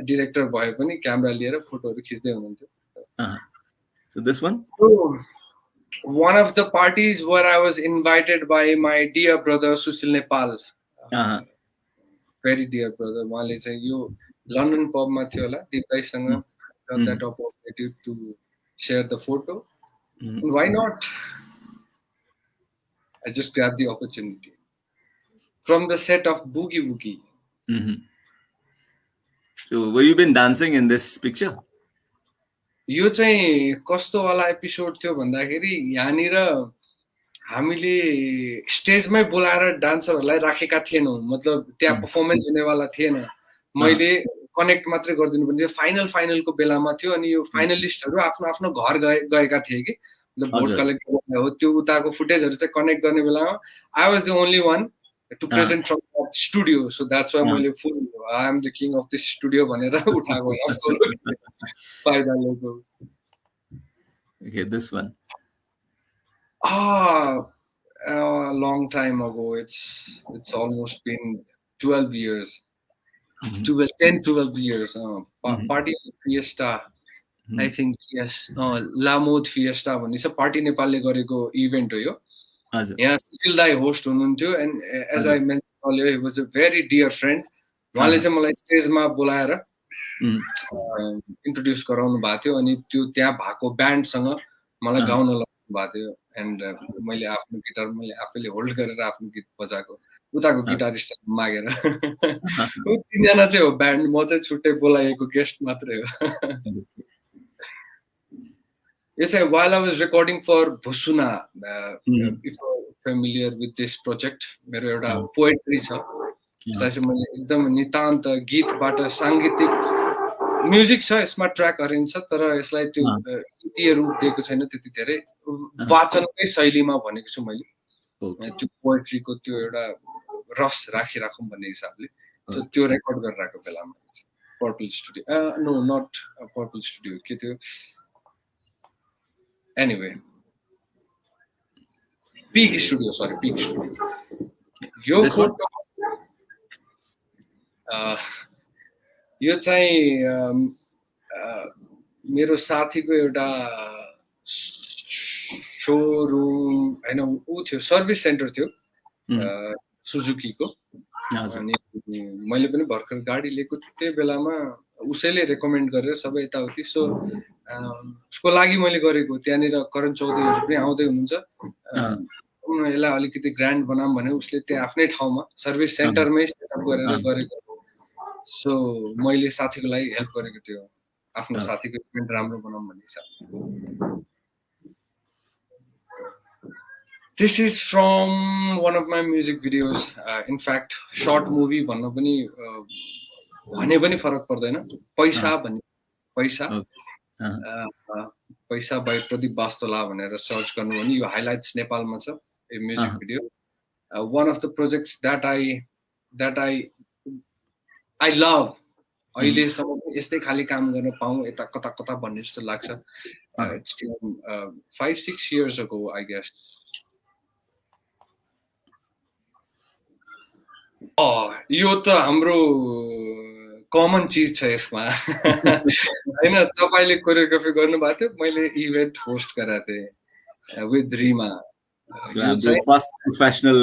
डाइरेक्टर भए पनि क्यामेरा लिएर फोटोहरु खिच्दै हुनुहुन्थ्यो So this one? One of the parties where I was invited by my dear brother Susil Nepal. Very dear brother. उहाँले चाहिँ यो लन्डन पबमा थियो होला दिपदाइसँग got that opportunity to share the photo. And why not? I just grabbed the opportunity. From the set of Boogie Woogie. So were you been dancing in this picture? यो चाहिँ कस्तो वाला episode थियो भन्दाखेरि यहाँनिर हामीले स्टेजमै बोलाएर डान्सरहरूलाई राखेका थिएनौं मतलब त्यहाँ परफर्मेन्स हुनेवाला थिएन मैले कनेक्ट मात्रै गरिदिनु पर्ने थियो फाइनलको बेलामा थियो अनि यो फाइनलिस्टहरू आफ्नो आफ्नो घर गएका थिए कि मतलब भोट कलेक्ट गर्ने हो त्यो उताको फुटेजहरू चाहिँ कनेक्ट गर्ने बेलामा I was the only one to present from that studio, so that's why मैले full I am the king of this studio भनेर उठाएको होला सोलो फाइदा logo. Okay, this one. Long time ago. It's almost been 12 years. 10-12 years. Party Fiesta. I think yes. Lamod Fiesta भन्ने छ party नेपालले गरेको event हो यो. Yeah, Susil Dai host हुनुहुन्थ्यो and as I mentioned earlier, he was a very dear friend. उहाँले चाहिँ मलाई स्टेजमा बोलाएर इन्ट्रोड्युस गराउनु भएको थियो अनि त्यो त्यहाँ भएको ब्यान्डसँग मलाई गाउन लगाउनु भएको थियो एन्ड मैले आफ्नो गिटार मैले आफैले होल्ड गरेर आफ्नो गीत बजाएको उताको गिटारिस्ट मागेर तीनजना चाहिँ हो ब्यान्ड म चाहिँ छुट्टै बोलाएको गेस्ट मात्रै हो. Yes, while I was recording for Bhusuna, if you're familiar with this project, मेरो एउटा पोएट्री छ जसलाई चाहिँ मैले एकदम नितान्त गीतबाट सांगीतिक म्युजिक छ यसमा ट्र्याक अरेन्ज छ तर यसलाई त्यो गीतीय रूप दिएको छैन त्यति धेरै वाचनकै शैलीमा भनेको छु मैले त्यो पोएट्रीको त्यो एउटा रस राखिराखौँ भन्ने हिसाबले त्यो रेकर्ड गरिरहेको बेलामा purple studio no not purple studio के थियो anyway Peak Studio यो फोटो यो चाहिँ मेरो साथीको एउटा शोरूम हैन उ थियो सर्भिस सेन्टर थियो सुजुकीको अनि मैले पनि भर्खर गाडी लिएको त्यो बेलामा उसैले रेकमेन्ड गरेर सबै यताउति सो उसको लागि मैले गरेको त्यहाँनिर करण चौधरीहरु पनि आउँदै हुनुहुन्छ यसलाई अलिकति ग्रान्ड बनाऊँ भने उसले त्यहाँ आफ्नै ठाउँमा सर्भिस सेन्टरमै सेटअप गरेर गरेको सो मैले साथीको लागि हेल्प गरेको थियो आफ्नो साथीको इभेन्ट राम्रो बनाऊँ भन्ने हिसाबले. This is from one of my music videos. In fact, short movie भन्नु पनि भने पनि फरक पर्दैन. पैसा भन्ने पैसा पैसा by Pradeep Bastola भनेर सर्च गर्नु भने यो हाइलाइट्स नेपालमा छ a music video. One of the projects that I love. अहिले सम्म यस्तै खाली काम गर्न पाऊँ यता कता कता भन्ने जस्तो लाग्छ. It's from 5-6 years ago I guess. यो त हाम्रो कमन चीज छ यसमा हैन तपाईले कोरियोग्राफी गर्नु भएको थियो मैले इभेन्ट होस्ट गराएको थिएँ with Rima. So first professional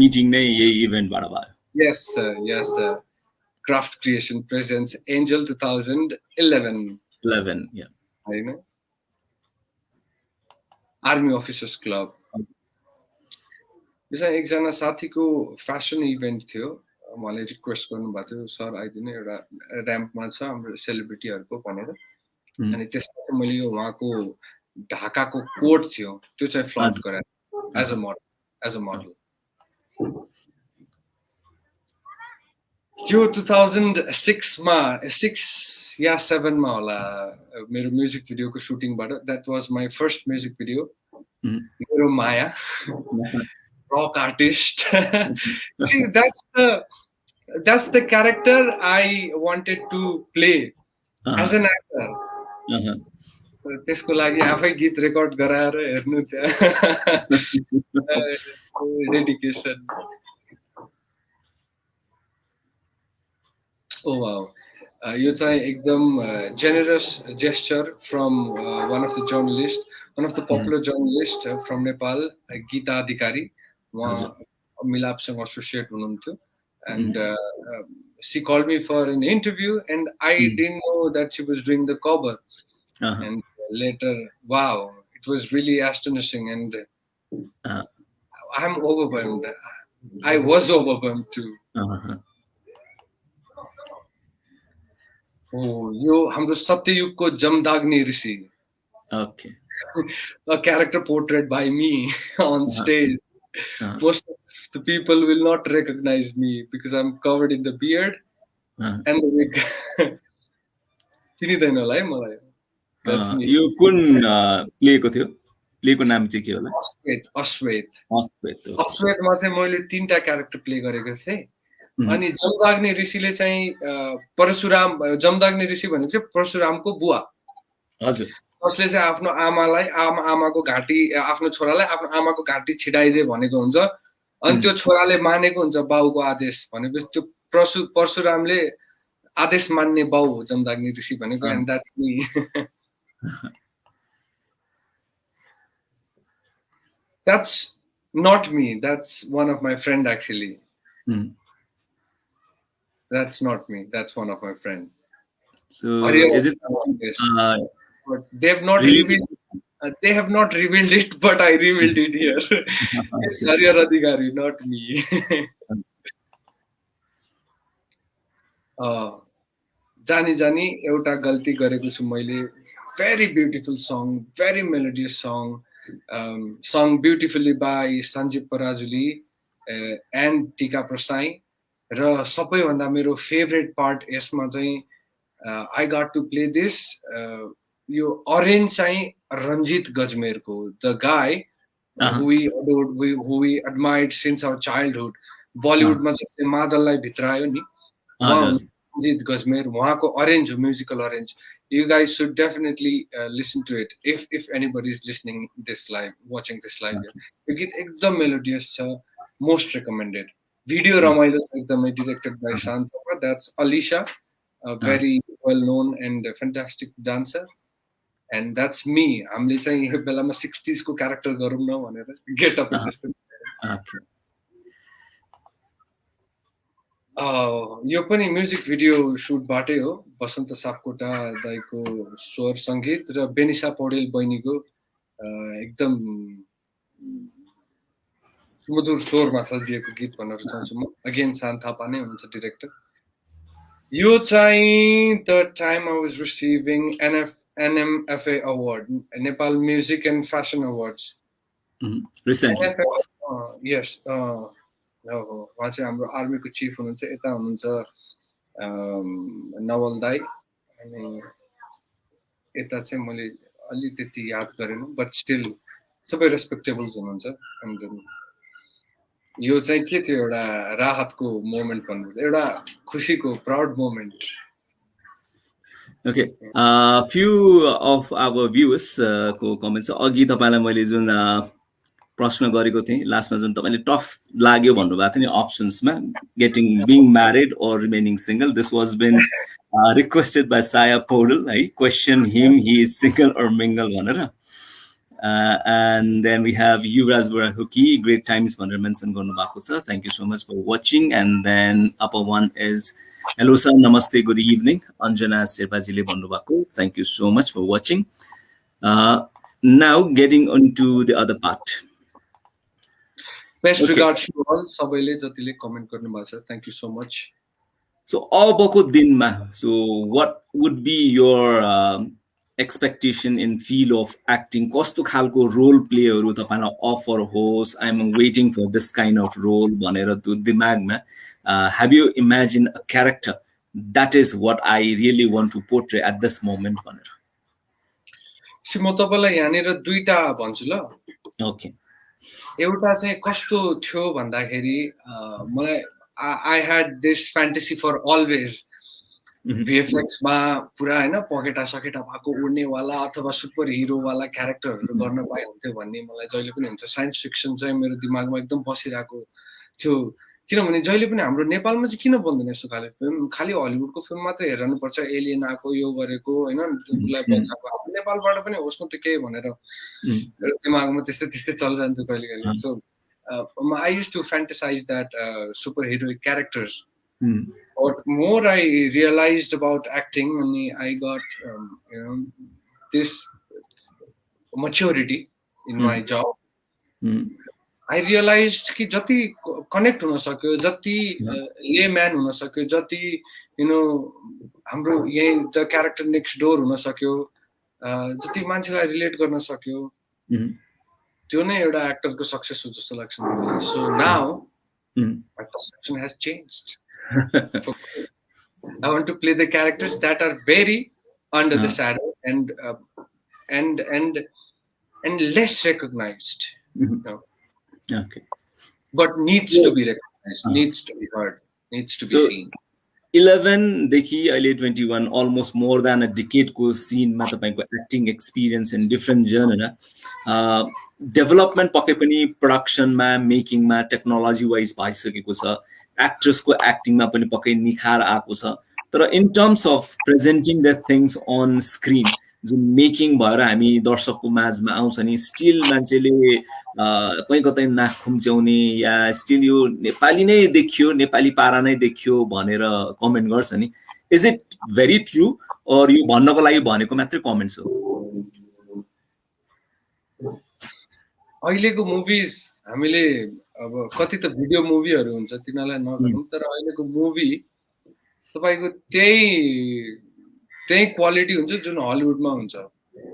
meeting नै यही इभेन्टबाट भयो. Yes, Craft Creation presents Angel 2011. 11, yeah. होइन आर्मी अफिसर्स क्लब त्यसमा एकजना साथीको फ्यासन इभेन्ट थियो मलाई रिक्वेस्ट गर्नुभएको थियो सर आइदिनु एउटा र्याम्पमा छ हाम्रो सेलिब्रिटीहरूको भनेर अनि त्यसमा चाहिँ मैले यो उहाँको ढाकाको कोट थियो त्यो चाहिँ फ्लन्ट गराएँ एज अ मोडल यो 2006 मा 6 या 7 मा होला मेरो म्युजिक भिडियोको सुटिङबाट that was my first music video मेरो माया rock artist. See, that's the character I wanted to play as an actor. त्यसको लागि आफै गीत रेकर्ड गराएर हेर्नु त्यहाँ डेडिकेसन ओ वाउ यो चाहिँ एकदम generous gesture from one of the popular journalists from Nepal, Geeta Adhikari. मिलापसँग एसोसिएट हुनुहुन्थ्यो and she called me for an interview and I didn't know that she was doing the cover and later wow it was really astonishing and I'm overwhelmed. I was overwhelmed too. Oh यो हाम्रो सत्ययुगको जमदाग्नी ऋषि okay a character portrayed by me on stage. Most of the people will not recognize me because I'm covered in the beard and the wig. चिनिदैन होला है मलाई that's me. यो कुन प्लेको थियो प्लेको नाम चाहिँ के होला अश्वेत मा चाहिँ मैले 3टा क्यारेक्टर प्ले गरेको थिएँ अनि जमदाग्नी ऋषिले चाहिँ परशुराम जमदाग्नी ऋषि भनेको चाहिँ परशुरामको बुवा हजुर जसले चाहिँ आफ्नो आमाको घाँटी आफ्नो छोरालाई आफ्नो आमाको घाँटी छिडाइदे भनेको हुन्छ अनि त्यो छोराले मानेको हुन्छ बाउको आदेश भनेपछि त्यो परशुरामले आदेश मान्ने बाउ हो जमदाग्नी ऋषि भनेको and that's me that's not me that's one of my friend actually. That's not me, that's one of my friend. So is it but they have not revealed it but I revealed it here. It's Hariyar Adhikari, not me. jani jani euta galti gareko chu मैले very beautiful song, very melodious song, sung beautifully by Sanjib Parajuli and Tika Prasai र सबैभन्दा मेरो favourite part यसमा चाहिँ I got to play this यो orange चाहिँ Ranjit गजमेरको the guy who we adored, who we admired since our childhood. Bollywood मा जस्तै मादललाई भित्रायो नि रञ्जित गजमेर उहाँको orange musical orange. You guys should definitely listen to it if anybody is listening this live, watching this live. यो गीत एकदम melodious छ, most recommended. Video रमाइलो छ एकदमै, directed by Santapa. That's Alisha, a very well known and fantastic dancer. And that's me. हामीले चाहिँ यो बेलामा 60s को क्यारेक्टर गरौँ न भनेर गेट अप त्यस्तो. यो पनि म्युजिक भिडियो सुटबाटै हो. बसन्त सापकोटा दाइको स्वर संगीत र बेनिसा पौडेल बहिनीको एकदम सुमधुर स्वरमा सजिएको गीत भन्न रुचाउँछु म. अगेन सान थापा नै हुनुहुन्छ डाइरेक्टर. यो चाहिँ the time I was receiving NMFA award, Nepal Music and Fashion Awards. Recently. Yes. उहाँ चाहिँ हाम्रो आर्मीको चिफ हुनुहुन्छ. यता हुनुहुन्छ नवल दाई अनि यता चाहिँ मैले अलि त्यति याद गरेन बट स्टिल सबै रेस्पेक्टेबल्स हुनुहुन्छ. एन्ड यो चाहिँ के थियो एउटा राहतको मोमेन्ट भन्नु एउटा खुसीको proud moment. Okay, few of our viewers को comments अघि तपाईलाई मैले जुन प्रश्न गरेको थिएँ लास्टमा जुन तपाईले टफ लाग्यो भन्नुभएको थियो नि अप्सन्समा being married or remaining single, this was been requested by Saya Podal. है question him he is single or mingle भनेर. And then we have Yuvraj Burahuki, great times भनेर mention गर्नुभएको छ. Thank you so much for watching. And then upper one is hello sir, namaste, good evening. Anjana Sirpajile भन्नुभएको. Thank you so much for watching. Now getting onto the other part. Best regards to all सबैले जतिले comment गर्नुभएको छ. Thank you so much. So अबको दिनमा, so what would be your expectation in field of acting? कस्तो खालको role playहरू तपाईलाई offer होस्? I'm waiting for this kind of role भनेर त्यो दिमागमा have you imagined a character that is what I really want to portray at this moment भनेर? C म तपाईलाई यहाँनिर दुईटा भन्छु ल. Okay. एउटा चाहिँ कस्तो थियो भन्दाखेरि मलाई I had this fantasy for always. VFX मा पुरा हैन पकेटा सकेटा भएको उड्ने वाला अथवा सुपर हिरो वाला क्यारेक्टरहरु गर्न पाए हुन्थ्यो भन्ने मलाई जहिले पनि हुन्छ. साइन्स फिक्सन चाहिँ मेरो दिमागमा एकदम बसिरहेको थियो. किनभने जहिले पनि हाम्रो नेपालमा चाहिँ किन बन्दैन यस्तो खाले फिल्म? खाली हलिउडको फिल्म मात्रै हेर्नु पर्छ. एलियन आको यो गरेको हैन उसलाई बचाएको. नेपालबाट पनि होस् न त के भनेर मेरो दिमागमा त्यस्तै चलिरहन्थ्यो कहिले कहिले. So I used to fantasize that superhero characters. But more I realized about acting, and I got this maturity in my job. I realized कि जति connect हुन सक्यो, जति layman हुन सक्यो, जति हाम्रो यही the character next door हुन सक्यो, जति मान्छेलाई relate गर्न सक्यो, त्यो नै एउटा actor को success हो जस्तो लाग्छ मलाई. So now my perception has changed. I want to play the characters that are very under the shadow and less recognized. Okay. But needs to be recognized, needs to be heard, needs to be seen. 11 देखि अहिले 21 almost more than a decade को scene मा तपाईको acting experience in different genre development पक्कै पनि production मा making मा technology wise भइसकेको छ. Actors को acting मा पनि पक्कै निखार आएको छ. तर in terms of presenting the things on screen जुन मेकिङ भएर हामी दर्शकको माझमा आउँछ नि, स्टिल मान्छेले कहीँ कतै नाक खुम्च्याउने या स्टिल यो नेपाली नै देखियो, नेपाली पारा नै देखियो भनेर कमेन्ट गर्छ नि. Is it very true or यो भन्नको लागि भनेको मात्रै कमेन्ट्स हो? अहिलेको मुभिज हामीले अब कति त भिडियो मुभीहरु हुन्छ तिनीलाई नगरौँ, तर अहिलेको मुभी तपाईको त्यही क्वालिटी हुन्छ जुन हलिउडमा हुन्छ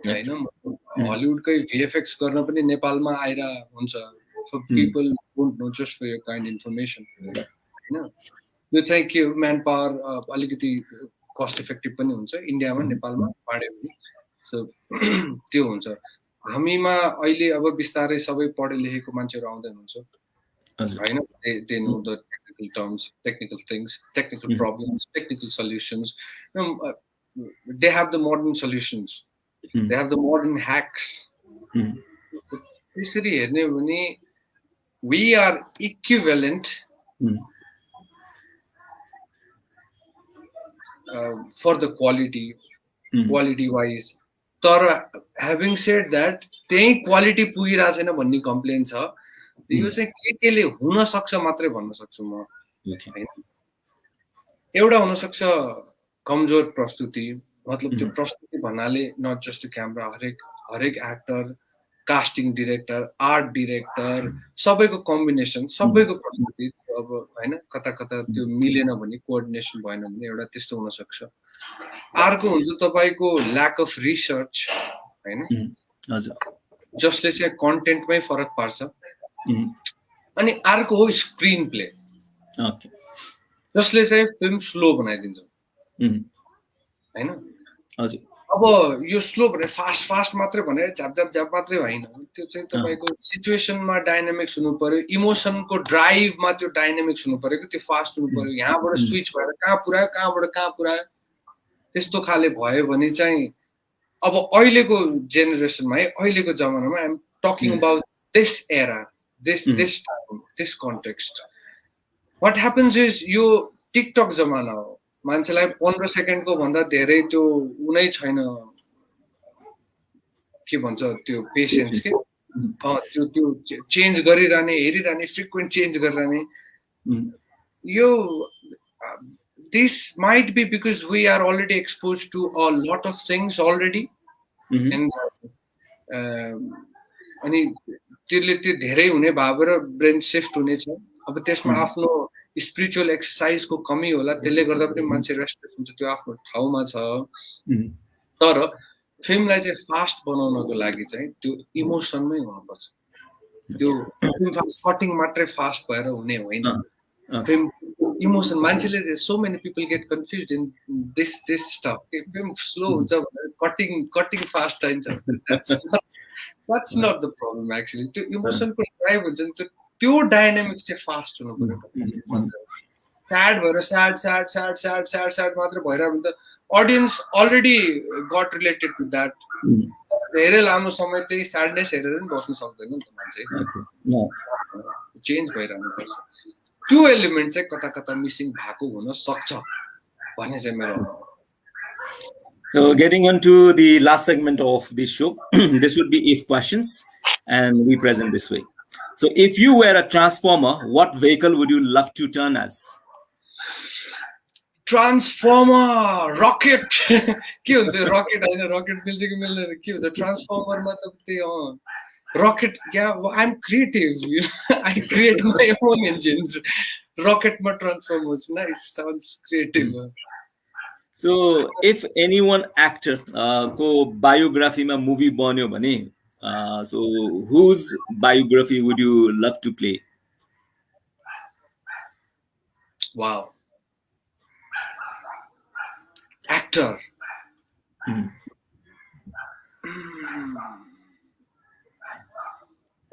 हैन. हलिउडकै VFX गर्न पनि नेपालमा आइरा हुन्छ. For people don't know, just for your kind information हैन. यो चाहिँ के हो, म्यान पावर अलिकति कस्ट इफेक्टिभ पनि हुन्छ इन्डियामा नेपालमा पाड्यो भने. सो त्यो हुन्छ. हामीमा अहिले अब बिस्तारै सबै पढे लेखेको मान्छेहरु आउँदै हुनुहुन्छ हैन. They know the technical terms, technical things, technical problems, technical solutions. They have the modern solutions. They have the modern hacks. त्यसरी हेर्ने भने we are equivalent for the quality wise. तर having said that, त्यही quality पुगिरा छैन भन्ने complain छ. यो चाहिँ केले हुन सक्छ मात्रै भन्न सक्छु म हैन. एउटा हुन सक्छ कमजोर प्रस्तुति, मतलब त्यो प्रस्तुति भन्नाले नट जस्ट क्यामेरा, हरेक actor, casting director, art director, सबैको कम्बिनेसन, सबैको प्रस्तुति अब हैन कता कता त्यो मिलेन भने, कोअर्डिनेसन भएन भने एउटा त्यस्तो हुन सक्छ. अर्को हुन्छ तपाईको ल्याक अफ रिसर्च हैन, हजुर, जसले चाहिँ कन्टेन्टमै फरक पार्छ. अनि अर्को हो स्क्रिन प्ले, ओके, जसले चाहिँ फिल्म स्लो बनाइदिन्छ हैन. हजुर, अब यो स्लो भने फास्ट मात्रै भनेर झ्याप मात्रै होइन. त्यो चाहिँ तपाईको सिचुएसनमा डायनामिक्स हुनु पर्यो, इमोसनको ड्राइभमा त्यो डायनामिक्स हुनु पर्यो कि त्यो फास्ट हुनु पर्यो. यहाँबाट स्विच भएर कहाँ पुर्यायो, कहाँबाट कहाँ पुर्यायो, त्यस्तो खाले भयो भने चाहिँ अब अहिलेको जेनेरेसनमा है, अहिलेको जमानामा I am talking about this era, this time, this context. What happens is यो टिकटक जमाना हो. मान्छेलाई 15 सेकेन्डको भन्दा धेरै त्यो उनै छैन के भन्छ त्यो पेशेन्स के त्यो चेन्ज गरिरहने हेरिरहने फ्रिक्वेन्ट चेन्ज गरिरहने यो this might be because we are already exposed to a lot of things already and अनि त्यसले त्यो धेरै हुने भएर ब्रेन शिफ्ट हुनेछ अब त्यसमा आफ्नो स्पिरिचुअल एक्सरसाइजको कमी होला त्यसले गर्दा पनि मान्छे रेस्टलेस हुन्छ त्यो आफ्नो ठाउँमा छ तर फिल्मलाई चाहिँ फास्ट बनाउनको लागि चाहिँ त्यो इमोसनमै हुनुपर्छ त्यो कटिङ मात्रै फास्ट भएर हुने होइन फिल्म इमोसन मान्छेले so many people get confused in this stuff film slow हुन्छ भनेर कटिङ फास्ट चाहिन्छ that's not the problem actually त्यो इमोसनको ड्राइभ हुन्छ नि त्यो डायनामिक्स चाहिँ फास्ट हुनु पर्यो स्याड भएर स्याड मात्र भइरहेको हुन्छ audience already got related to that धेरै लामो समय त्यही स्याडनेस हेरेर पनि बस्न सक्दैन नि त मान्छे चेन्ज भइरहनु पर्छ त्यो एलिमेन्ट चाहिँ कता कता मिसिङ भएको हुन सक्छ भन्ने चाहिँ मेरो So getting on to the last segment of this show, this would be if questions, and we present this way. So if you were a transformer, what vehicle would you love to turn as? Transformer, rocket. के हुन्छ rocket हैन rocket मिल्छ कि मिल्दैन के हुन्छ transformer मा त त्यो rocket I'm creative I create my own engines rocket ma transformers nice sounds creative So if anyone actor ko biography ma movie banyo bhane so whose biography would you love to play? Wow, actor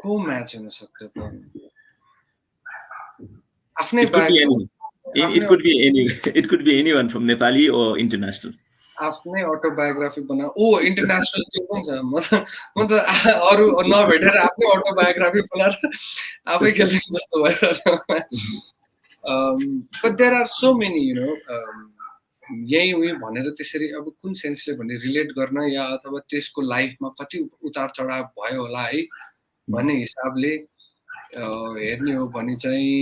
को match हुन सक्छ त आफ्नै it could be anyone from Nepali or international. आफ्नै autobiography बना international त्यो पनि छ म त अरु नभेटेर आफ्नै अटोबायोग्राफी बनाएर आफै खेल्ने जस्तो भइरहेको but there are so many यही उही भनेर त्यसरी अब कुन सेन्सले भने रिलेट गर्न या अथवा त्यसको लाइफमा कति उतार चढाव भयो होला है भन्ने हिसाबले हेर्ने हो भने चाहिँ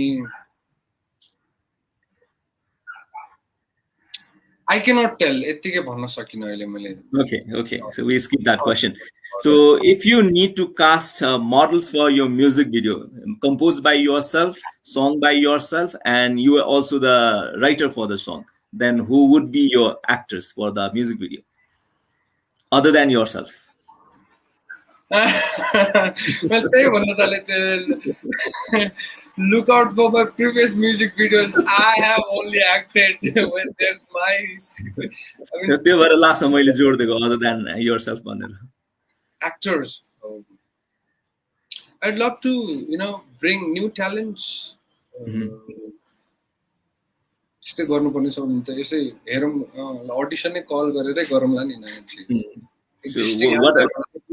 I cannot tell. Okay. So we skip that question. So if you need to cast models for your music video, composed by yourself, song by yourself, and you are also the writer for the song, then who would be your actors for the music video, other than yourself? Well, look out for my previous music videos. I have only acted when there's my. Other than yourself, actors. I'd love to, bring new talents. त्यस्तै गर्नुपर्ने छ भने त यसै हेरौँ अडिसनै call गरेरै गरौँला नि नयाँ चिज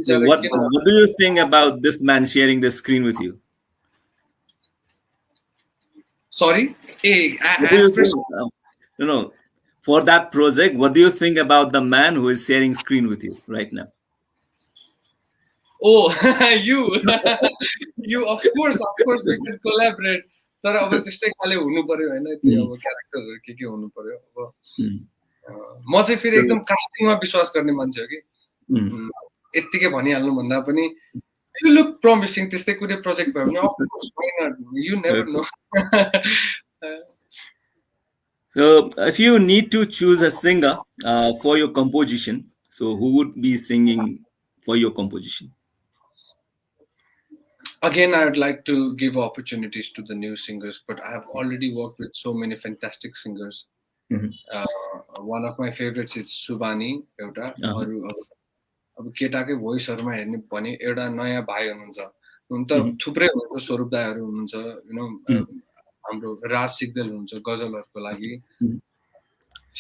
So what do you think about this man sharing the screen with you? Sorry? No. For that project, what do you think about the man who is sharing screen with you right now? Oh, you of course we can collaborate. तर अब त्यस्तै खाले हुनु पर्यो हैन त्यो अब क्यारेक्टरहरु के हुनु पर्यो अब म चाहिँ फेरि एकदम कास्टिङमा विश्वास गर्ने मान्छे हो कि यतिकै भनिहाल्नु भन्दा पनि you look promising त्यस्तै कुनै प्रोजेक्ट भयो भने of course why not you never know. So if you need to choose a singer for your composition, so who would be singing for your composition? Again, I would like to give opportunities to the new singers, but I have already worked with so many fantastic singers. One of my favorites is Subhani euta अब केटाकै भोइसहरुमा हेर्ने भने एउटा नयाँ भाइ हुनुहुन्छ हुन त थुप्रै हुनुहुन्छ स्वरूप दाइहरु हुनुहुन्छ हाम्रो राज सिग्देल हुनुहुन्छ गजलहरुको लागि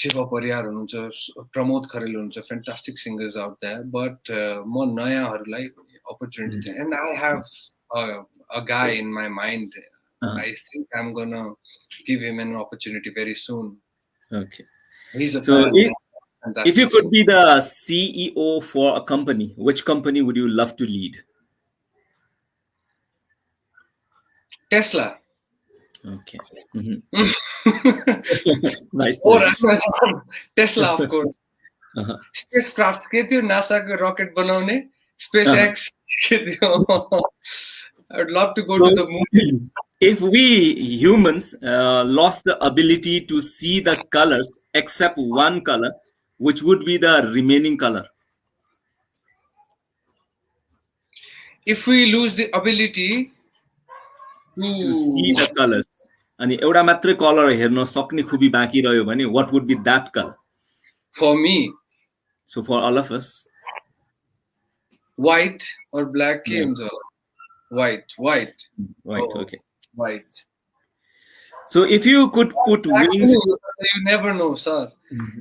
शिव परियार हुनुहुन्छ प्रमोद खरेल हुनुहुन्छ fantastic singers out there but म नयाँहरुलाई opportunity दिए and I have a guy in my mind. I think I'm gonna give him an opportunity very soon. Okay. He's a Fantastic. If you could be the CEO for a company, which company would you love to lead? Tesla. Okay. Mhm. Nice Or choice. Amazon. Tesla, of course. Uh-huh. Spacecraft के थियो NASA को rocket बनाउने SpaceX के थियो. I would love to go to the moon. If we humans lost the ability to see the colors except one color, which would be the remaining color? If we lose the ability To see the colors, अनि एउटा मात्रै colour हेर्न सक्ने खुबी बाँकी रह्यो भने what would be that color? For me, So for all of us, white or black के हुन्छ होला? White. Right, Oh, okay. White. So if you could put Black wings, पनि हुन सक्छ, you never know, sir.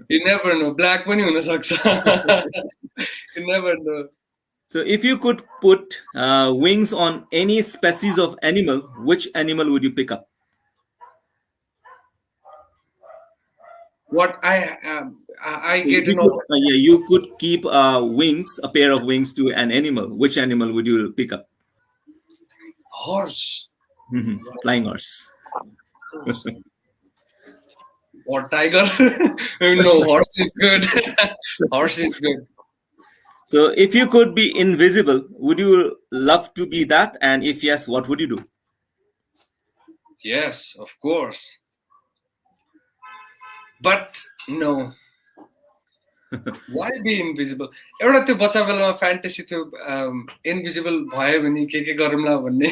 You never know. Black पनि हुन सक्छ. You never know. so if you could put wings on any species of animal, which animal would you pick up? What I get to know. You could keep wings, a pair of wings to an animal. Which animal would you pick up? Horse. Flying horse. Or tiger. No, horse is good. Horse is good. So if you could be invisible, would you love to be that? And if yes, what would you do? Yes, of course. But no. Why be invisible? एउटा त्यो बच्चा बेलामा fantasy थियो invisible भयो भने के गरौँला भन्ने.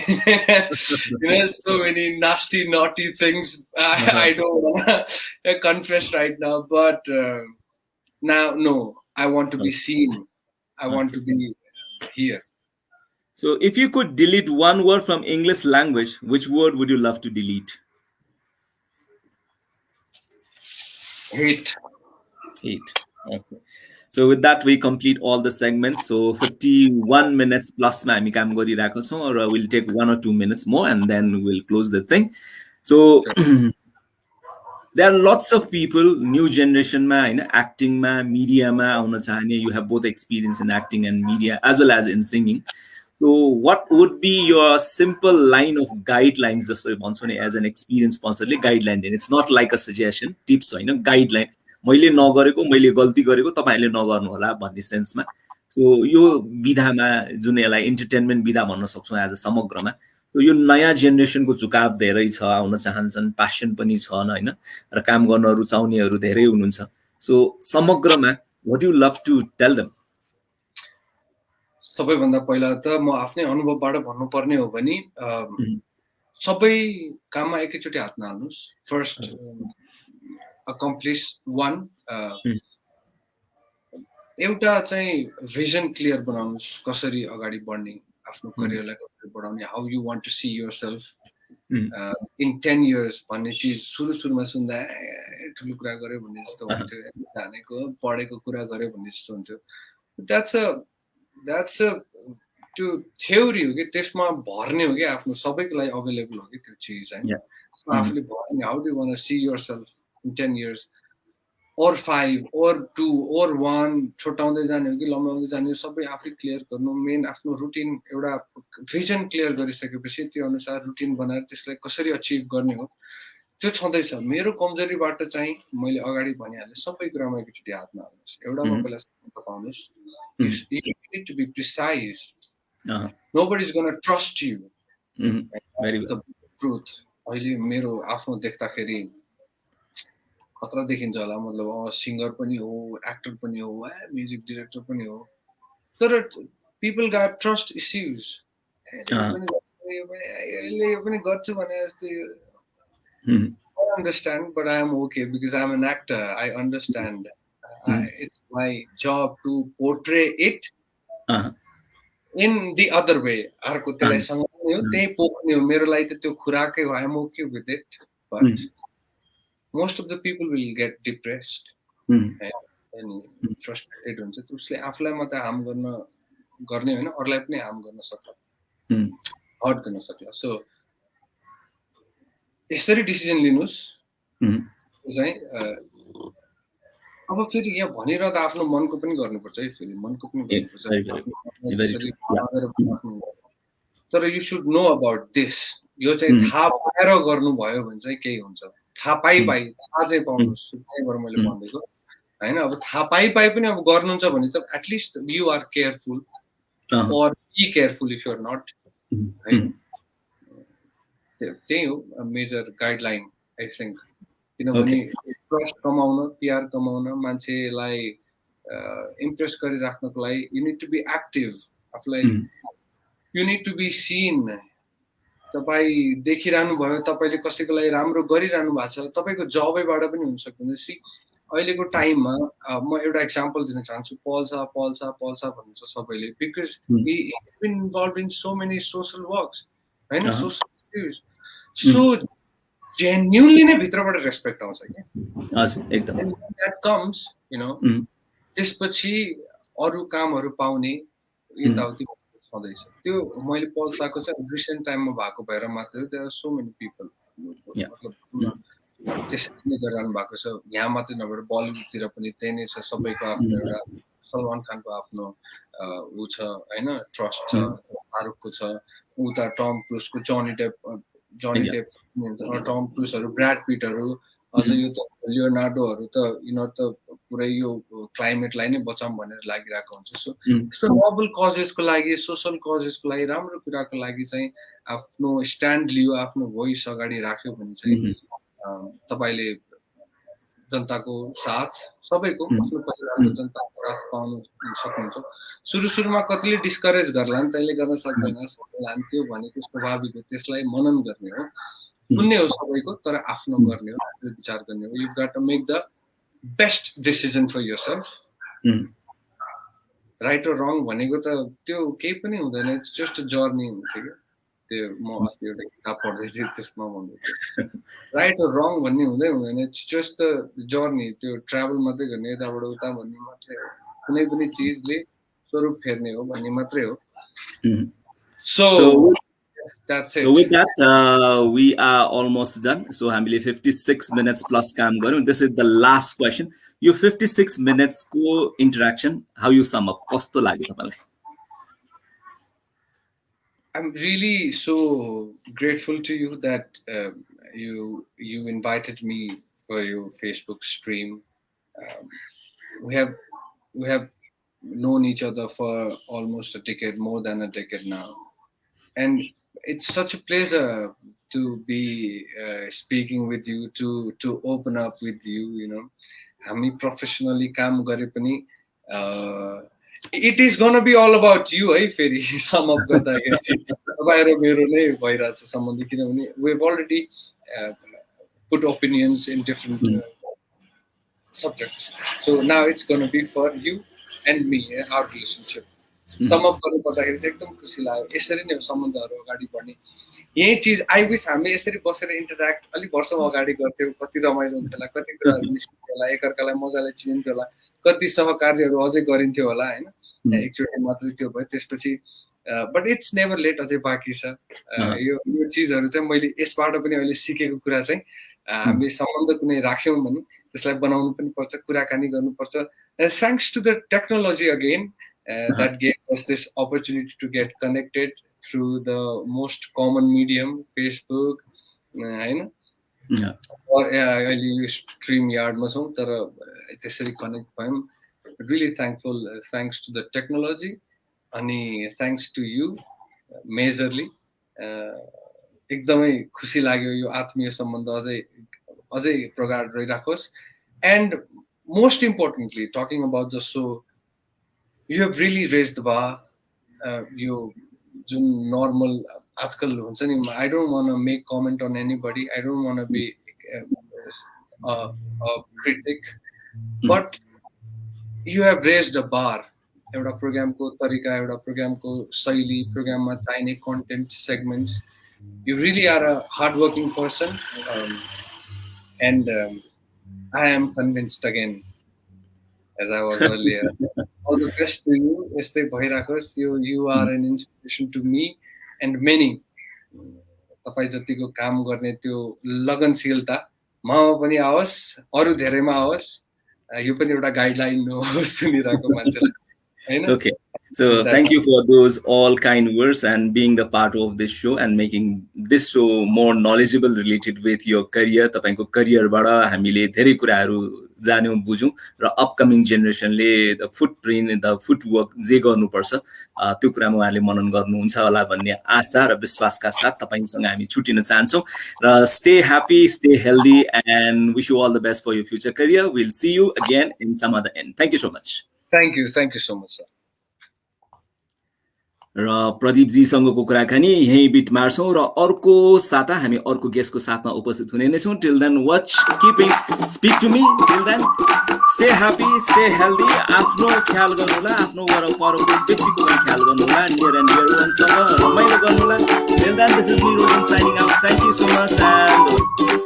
You know, so many nasty, naughty things. I don't want to confess right now, but now, no. I want to be seen. I want to be here. So if you could delete one word from English language, which word would you love to delete? Hate. Okay. So with that, we complete all the segments. So 51 minutes plus ma हामी काम गरिरहेको छौं, or we'll take 1 or 2 minutes more and then we'll close the thing. So there are lots of people, new generation ma, acting ma, media ma, आउन चाहने. You have both experience in acting and media as well as in singing. So what would be your simple line of guidelines, as an experienced person, guideline? It's not like a suggestion, tips, guideline. मैले नगरेको, मैले गल्ती गरेको, तपाईहरुले नगर्नु होला भन्ने सेन्समा. So यो विधामा जुन यसलाई एन्टरटेनमेन्ट विधा भन्न सक्छौं एज अ समग्रमा. So यो नयाँ जेनेरेसनको झुकाव धेरै छ, आउन चाहन्छन्, प्यासन पनि छन् हैन, र काम गर्न रुचाउनेहरू धेरै हुनुहुन्छ. सो समग्रमा what do you love to tell them? सबैभन्दा पहिला त म आफ्नै अनुभवबाट भन्नुपर्ने हो भने सबै काममा एकैचोटी हात नहाल्नुस्. First accomplish one. एउटा चाहिँ भिजन क्लियर बनाउनुस्, कसरी अगाडि बढ्ने, आफ्नो करियरलाई कसरी बढाउने, how you want to see yourself in 10 years भन्ने चीज सुरुमा सुन्दा ठुलो कुरा गर्यो भन्ने जस्तो हुन्थ्यो, जानेको पढेको कुरा गर्यो भन्ने जस्तो हुन्थ्यो. That's a त्यो थ्योरी हो कि, त्यसमा भर्ने हो कि, आफ्नो सबैको लागि अवेलेबल हो कि त्यो चीज हैन. आफूले भर्ने, how do you want to see yourself in 10 years or 5 or 2 or 1, छोटाउँदै जाने हो कि लम्बाउँदै जाने हो, सबै आफै क्लियर गर्नु. मेन आफ्नो रुटिन, एउटा भिजन क्लियर गरिसकेपछि त्यो अनुसार रुटिन बनाएर त्यसलाई कसरी अचिभ गर्ने हो त्यो छँदैछ. मेरो कमजोरीबाट चाहिँ मैले अगाडि भनिहालेँ, सबै कुरामा एकचोटी हात नहाल्नुस्, एउटामा पहिला पाउनुस्. You need to be precise. Nobody is going to trust you. Very the truth. अहिले मेरो आफ्नो देख्दाखेरि खतरा देखिन्छ होला, मतलब सिंगर पनि हो, एक्टर पनि हो, म्युजिक डाइरेक्टर पनि हो, तर people got trust issues. यो पनि गर्छु भने जस्तै I understand, but I am okay because I'm an actor. I understand. It's my job to portray it in the other way. अर्को त्यसलाई सँगाल्ने हो, त्यही पोख्ने हो. मेरो लागि त त्यो खुराकै हो. I am okay with it, but most of the people will get depressed and frustrated हुन्छ. त्यसले आफूलाई मात्र हार्म गर्ने हैन, अरूलाई पनि हार्म गर्न सक्छ, हर्ट गर्न सक्छ. सो यसरी डिसिजन लिनुस्. चाहिँ अब फेरि यहाँ भनिरहँदा आफ्नो मनको पनि गर्नुपर्छ है, फेरि मनको पनि गर्नुपर्छ। तर you should know about this, यो चाहिँ थाहा पाएर गर्नुभयो भने चाहिँ केही हुन्छ, थाहा पाइ थाहा चाहिँ पाउनुहोस्, त्यहीँबाट मैले भन्दैको होइन। अब थाहा पाइ पनि अब गर्नुहुन्छ भने त at least you are careful or be careful if you're not, right? त्यही हो मेजर गाइडलाइन आई थिंक, किनभने ट्रस्ट कमाउन, पिआर कमाउन, मान्छेलाई इम्प्रेस गरिराख्नको लागि you need to be active, आफूलाई you need to be seen. तपाईँ देखिरहनु भयो, तपाईँले कसैको लागि राम्रो गरिरहनु भएको छ, तपाईँको जबैबाट पनि हुन सक्दैन। सी अहिलेको टाइममा म एउटा एक्जाम्पल दिन चाहन्छु, पल्सा भन्नुहुन्छ सबैले, because he has been involved in so many social works, हैन, social issues, so genuinely नै भित्रबाट रेस्पेक्ट आउँछ के। हजुर, एकदम। that comes, you know, त्यसपछि अरु कामहरु पाउने यताउति छँदैछ। त्यो मैले पल्साको चाहिँ रिसेन्ट टाइममा भएको भएर मात्र, there are so many people, मतलब त्यसरी नै गरिरहनु भएको छ। यहाँ मात्रै नभएर बलिउडतिर पनि त्यही नै छ, सबैको आफ्नो एउटा, सलमान खानको आफ्नो ऊ छ हैन, ट्रस्ट छ, शाहरुखको छ, उता टम क्रुजको, जनी डेप टम क्रुजहरु, ब्र्याड पिटहरु, अझ यो त लियोनार्डोहरु त यिनीहरु त पुरै यो क्लाइमेटलाई नै बचाउँ भनेर लागिरहेको हुन्छ। सो नोबल कजेसको लागि, सोशल कजेसको लागि, राम्रो कुराको लागि चाहिँ आफ्नो स्ट्यान्ड लियो, आफ्नो भोइस अगाडि राख्यो भने चाहिँ तपाईले जनताको साथ, सबैको, आफ्नो परिवारको जनताको साथ पाउन सक्नुहुन्छ। सुरुमा कतिले डिस्करेज गर्ला नि, त्यसले गर्न सक्दैन, सबैलाई त्यो भनेको स्वाभाविक हो, त्यसलाई मनन गर्ने हो, सुन्ने हो सबैको, तर आफ्नो गर्ने हो, आफ्नो विचार गर्ने हो। You got to make the best decision for yourself. Right र रङ भनेको त त्यो केही पनि हुँदैन, इट्स जस्ट अ जर्नी हुन्छ के। त्यो म अस्ति एउटा किताब पढ्दै थिएँ, त्यसमा भन्दै थिएँ राइट र रङ भन्ने हुँदैन, इट्स जस्ट द जर्नी। त्यो ट्राभल मात्रै गर्ने, यताबाट उता भन्ने मात्रै हो, कुनै पनि चिजले स्वरूप फेर्ने हो भन्ने मात्रै हो। So that's it. So with that, we are almost done. So हामीले 56 minutes plus काम गर्यौं। This is the last question. यो 56 minutes को interaction, how you sum up? कस्तो लाग्यो तपाईलाई? I'm really so grateful to you that you invited me for your Facebook stream. We have known each other for almost a decade, more than a decade now, and it's such a pleasure to be speaking with you, to open up with you. You know, हामी professionally काम गरे पनि it is gonna be all about you है। फेरि sum up गर्दाखेरि तपाईहरु मेरो नै भइराछ सम्बन्ध, किनभने we have already put opinions in different subjects, so now it's gonna be for you and me, our relationship. Sum up गर्नु पर्दाखेरि चाहिँ एकदम खुसी लाग्यो। यसरी नै सम्बन्धहरु अगाडि बढ्ने, यही चीज आई विश हामीले यसरी बसेर इन्टरेक्ट अलि वर्षौं अगाडि गर्थ्यौ, कति रमाइलो हुन्थ्यो होला, कति कुराहरु निस्किन्थ्यो होला, एकअर्कालाई मजाले चिनिन्थ्यो होला, कति सहकार्यहरु अझै गरिन्थ्यो होला हैन। एकचोटि मात्रै त्यो भयो, त्यसपछि बट इट्स नेभर लेट, अझै बाँकी छ। यो चीजहरु चाहिँ मैले यसबाट पनि अहिले सिकेको कुरा चाहिँ, हामीले सम्बन्ध कुनै राख्यौं भने त्यसलाई बनाउनु पनि पर्छ, कुराकानी गर्नुपर्छ। Thanks to the technology again that gave us this opportunity to get connected through the most common medium, Facebook, हैन। अहिले यो स्ट्रीम यार्डमा छौं, तर त्यसरी connect भयौं। really thankful, thanks to the technology, अनि thanks to you majorly। एकदमै खुसी लाग्यो, यो आत्मीय सम्बन्ध अझै प्रगाढ रहिराखोस्। and most importantly, talking about the show, you have really raised the bar. यो जुन normal आजकल हुन्छ नि, I don't want to make comment on anybody, I don't want to be a critic, but you have raised a bar. एउटा प्रोग्रामको तरिका, एउटा प्रोग्रामको शैली, प्रोग्राममा चाहिने content segments, you really are a hardworking person, and I am convinced again, as I was earlier. All the best to you. यस्तै भइराखोस्। You are an inspiration to me and many. तपाई जतिको काम गर्ने त्यो लगनशीलता ममा पनि आओस्, अरु धेरैमा आओस्, यो पनि एउटा गाइडलाइन हो सुनिरहेको मान्छेलाई हैन Okay. So thank you for those all kind words and being the part of this show and making this show more knowledgeable related with your career. तपाईको करियरबाट हामीले धेरै कुराहरू जान्यौं बुझ्यौं र अपकमिङ जेनेरेसनले द फुटप्रिन्ट द फुटवर्क जे गर्नुपर्छ त्यो कुरामा उहाँले मनन गर्नुहुन्छ होला भन्ने आशा र विश्वासका साथ तपाईसँग हामी छुटिन चाहन्छौं र stay happy, stay healthy and wish you all the best for your future career. We'll see you again in some other end. Thank you so much. Thank you so much sir. र प्रदीप जी सँगको कुराकानी यही beet मार्छौं र अर्को साता हामी अर्को गेस्टको साथमा उपस्थित हुने नै छौं. Till then watch keeping speak to me. Till then stay happy, stay healthy. आफ्नो ख्याल गर्नु होला, आफ्नो वरपरको व्यक्तिको पनि ख्याल गर्नु होला, नियर एन्ड डियर वनसँग रमाइलो गर्नु होला. Till then this is me Rojan signing out. Thank you so much and